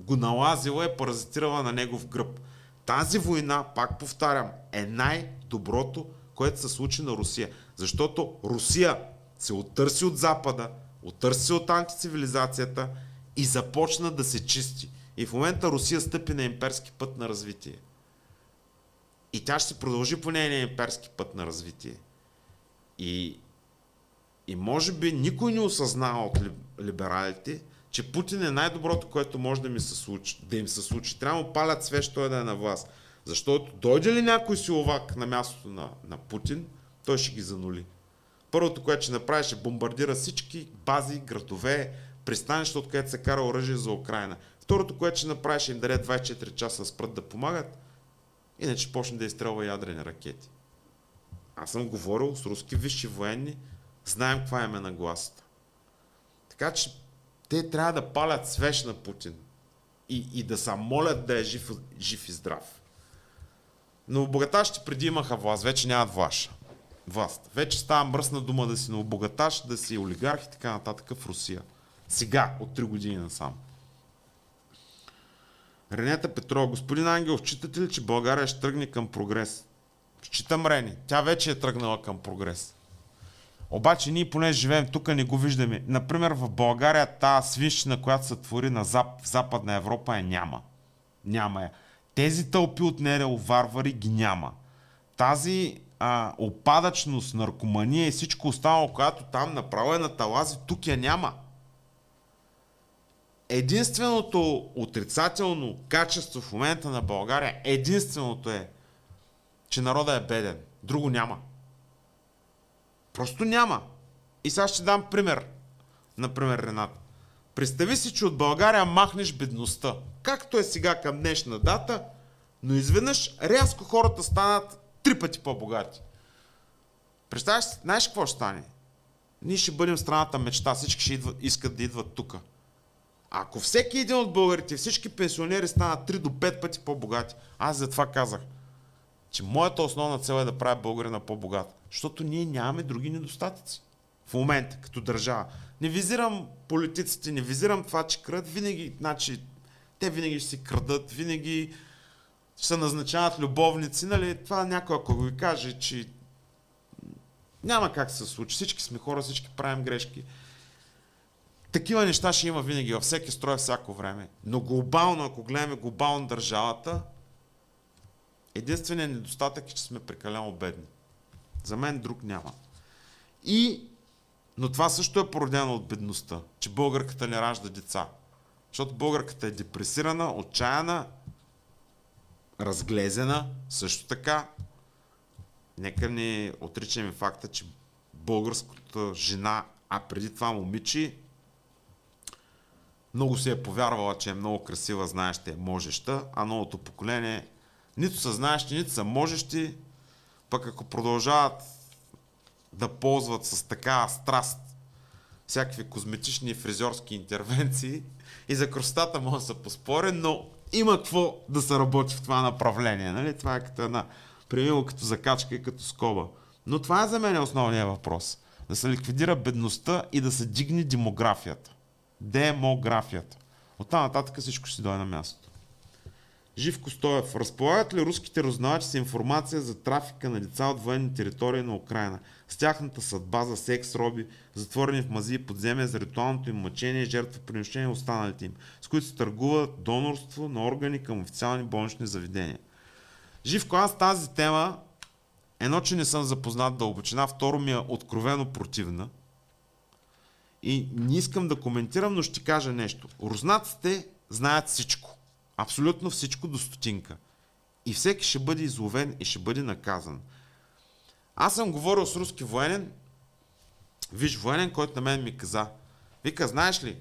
го налазила и паразитирала на негов гръб. Тази война, пак повтарям, е най-доброто, което се случи на Русия. Защото Русия се оттърси от Запада, оттърси от антицивилизацията и започна да се чисти. И в момента Русия стъпи на имперски път на развитие. И тя ще се продължи по нейния имперски път на развитие. И може би никой не осъзнава от либералите, че Путин е най-доброто, което може да им се случи. Трябва да му палят свеж, той да е на власт. Защото дойде ли някой силовак на мястото на Путин, той ще ги занули. Първото, което ще направи, ще бомбардира всички бази, градове, пристанища, откъдето се кара оръжие за Украйна. Второто, което ще направи, ще им даде 24 часа да спрат да помагат, иначе почне да изстрелва ядрени ракети. Аз съм говорил с руски висши военни, знаем каква е нагласата. Така че те трябва да палят свеж на Путин и да се молят да е жив и здрав. Но богаташите преди имаха власт, вече нямат власт. Вече става мръсна дума да си новобогаташ, да си олигарх и така нататък в Русия. Сега, от 3 години насам. Ренета Петрова. Господин Ангелов, считате ли, че България ще тръгне към прогрес? Считам, Рени. Тя вече е тръгнала към прогрес. Обаче ние, понеже живеем тук, не го виждаме. Например, в България тази свинщина, която се твори в Западна Европа, няма. Няма я. Тези тълпи от НРО варвари ги няма. Тази опадъчност, наркомания и всичко останало, което там направо е на талази, тук я няма. Единственото отрицателно качество в момента на България, единственото е, че народа е беден. Друго няма. Просто няма. И сега ще дам пример. Например, Ренат. Представи си, че от България махнеш бедността. Както е сега към днешна дата, но изведнъж рязко хората станат 3 пъти по-богати. Представяш си, знаеш какво ще стане? Ние ще бъдем страната мечта, всички ще искат да идват тук. Ако всеки един от българите, всички пенсионери станат 3 до 5 пъти по-богати, аз затова казах, че моята основна цел е да правя българина по-богат. Защото ние нямаме други недостатъци. В момента, като държава. Не визирам политиците, не визирам това, че крадат. Винаги, значи, те винаги ще си крадат, винаги ще се назначават любовници. Нали? Това някой, ако ви каже, че няма как се случи. Всички сме хора, всички правим грешки. Такива неща ще има винаги, във всеки строй, всяко време. Но глобално, ако гледаме глобално държавата, единственият недостатък е, че сме прекалено бедни. За мен друг няма. Но това също е породено от бедността, че българката не ражда деца. Защото българката е депресирана, отчаяна, разглезена, също така. Нека не отричаме факта, че българската жена, а преди това момиче, много се е повярвала, че е много красива, знаеща, е можеща, а новото поколение нито са знаещи, нито са можещи, пък ако продължават да ползват с такава страст всякакви козметични и фризьорски интервенции, и за красотата може да се поспори, но има какво да се работи в това направление. Нали? Това е като една примило като закачка и като скоба. Но това е за мен основният въпрос. Да се ликвидира бедността и да се дигне демографията. Демографията. Оттам нататък всичко ще си дойде на място. Живко Стоев. Разполагат ли руските разузнавачи с информация за трафика на деца от военни територии на Украйна? С тяхната съдба за секс, роби, затворени в мази и подземия за ритуалното им мъчение, жертвоприношение и останалите им, с които се търгува донорство на органи към официални болнични заведения. Живко, аз тази тема, едно, че не съм запознат дълбочина, второ ми е откровено противна. и не искам да коментирам, но ще ти кажа нещо. Руснаците знаят всичко. Абсолютно всичко до стотинка. И всеки ще бъде изловен и ще бъде наказан. Аз съм говорил с руски военен, виж военен, който на мен ми каза, вика, знаеш ли,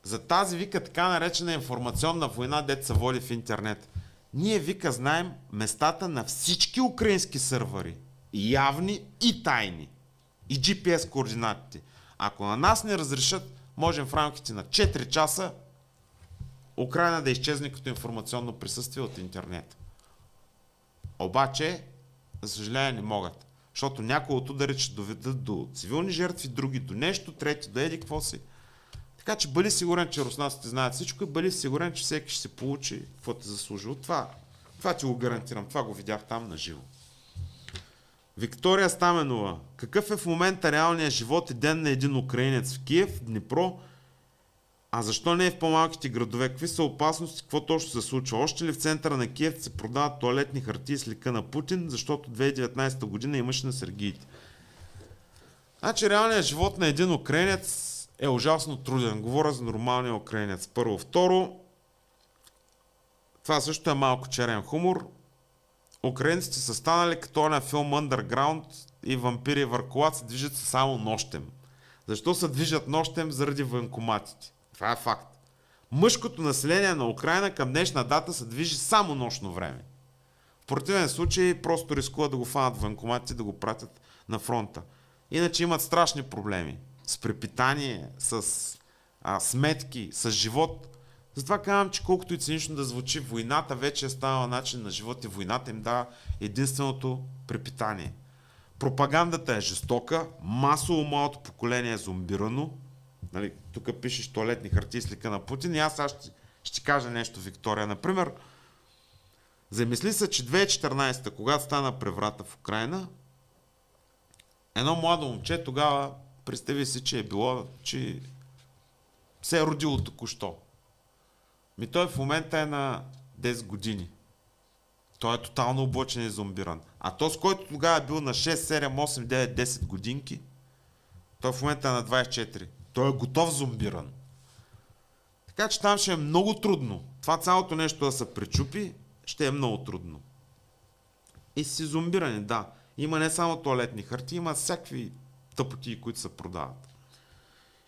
за тази, вика, така наречена информационна война, дето се води в интернет. Ние, вика, знаем местата на всички украински сървъри. И явни, и тайни. И GPS координатите. Ако на нас не разрешат, можем в рамките на 4 часа Украйна да изчезне като информационно присъствие от интернет. Обаче, за съжаление, не могат. Защото някои от удари ще доведат до цивилни жертви, други до нещо, трети до еди какво си. Така че бъди сигурен, че руснаците знаят всичко и бъди сигурен, че всеки ще се получи каквото е заслужил. Това ти го гарантирам. Това го видях там на живо. Виктория Стаменова. Какъв е в момента реалният живот и ден на един украинец в Киев, Днипро? А защо не е в по-малките градове? Какви са опасности? Какво точно се случва? Още ли в центъра на Киев се продават тоалетни хартии с лика на Путин, защото 2019 година имаше на Сергиите? Значи реалният живот на един украинец е ужасно труден. Говоря за нормалния украинец. Първо. Второ, това също е малко черен хумор. Украинците са станали като на филм Underground и вампири и върколаци се движат само нощем. Защо се движат нощем? Заради военкоматите. Това е факт. Мъжкото население на Украйна към днешна дата се движи само нощно време. В противен случай просто рискуват да го фанат военкоматите и да го пратят на фронта. Иначе имат страшни проблеми. С препитание, с сметки, с живот. Затова казвам, че колкото и цинично да звучи, войната вече е станала начин на живот и войната им дава единственото препитание. Пропагандата е жестока, масово малото поколение е зомбирано. Нали, тук пишеш тоалетни хартии с лика на Путин и аз ще ти кажа нещо, Виктория. Например, замисли се, че 2014, когато стана преврата в Украйна, едно младо момче тогава, представи си, че е било, че се е родило току-що. Той в момента е на 10 години. Той е тотално облъчен и зомбиран. А то, с който тогава е бил на 6, 7, 8, 9, 10 годинки, той в момента е на 24. Той е готов зомбиран. Така че там ще е много трудно. Това цялото нещо да се пречупи, ще е много трудно. И си зомбирани, да. Има не само тоалетни хартии, има всякакви тъпотии, които се продават.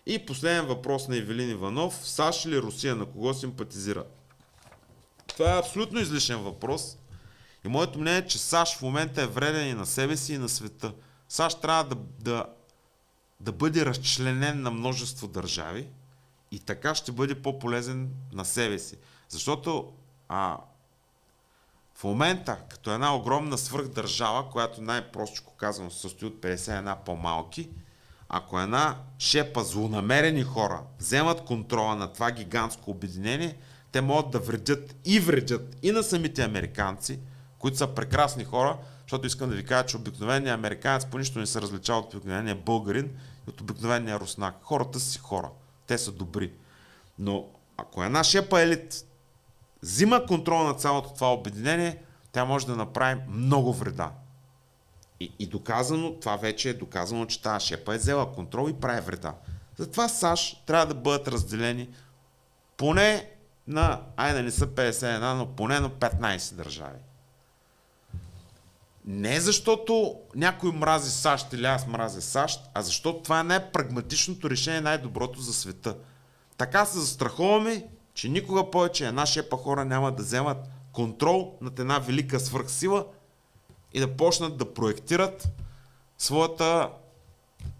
И последен въпрос на Ивелин Иванов. САЩ или Русия, на кого симпатизира? Това е абсолютно излишен въпрос. И моето мнение е, че САЩ в момента е вреден и на себе си, и на света. САЩ трябва да бъде разчленен на множество държави и така ще бъде по-полезен на себе си. Защото в момента, като една огромна свръхдържава, която най-простичко казано се състои от 51 по-малки, ако една шепа злонамерени хора вземат контрола на това гигантско обединение, те могат да вредят и на самите американци, които са прекрасни хора, защото искам да ви кажа, че обикновеният американец по нищо не се различава от обикновения българин и от обикновения руснак. Хората са си хора. Те са добри. Но ако една шепа елит взима контрол на цялото това обединение, тя може да направи много вреда. И доказано, това вече е доказано, че тази шепа е взела контрол и прави вреда. Затова САЩ трябва да бъдат разделени поне на, не са 51, но поне на 15 държави. Не защото някой мрази САЩ или аз мразя САЩ, а защото това е най-прагматичното решение, най-доброто за света. Така се застраховаме, че никога повече една шепа хора няма да вземат контрол над една велика свръхсила и да почнат да проектират своята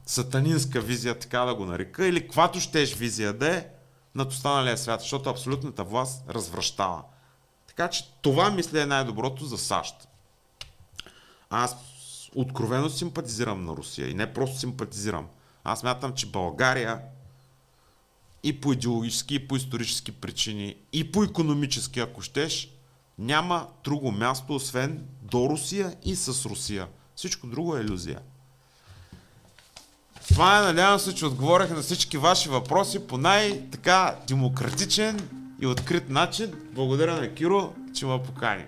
сатанинска визия, така да го нарека, или каквато щеш визия да е над останалия свят, защото абсолютната власт развращава. Така че това мисля е най-доброто за САЩ. Аз откровено симпатизирам на Русия и не просто симпатизирам. Аз смятам, че България и по идеологически, и по исторически причини, и по икономически, ако щеш, няма друго място, освен до Русия и с Русия. Всичко друго е илюзия. Това е, надявам се, че отговорих на всички ваши въпроси по най-така демократичен и открит начин. Благодаря на Киро, че ме покани.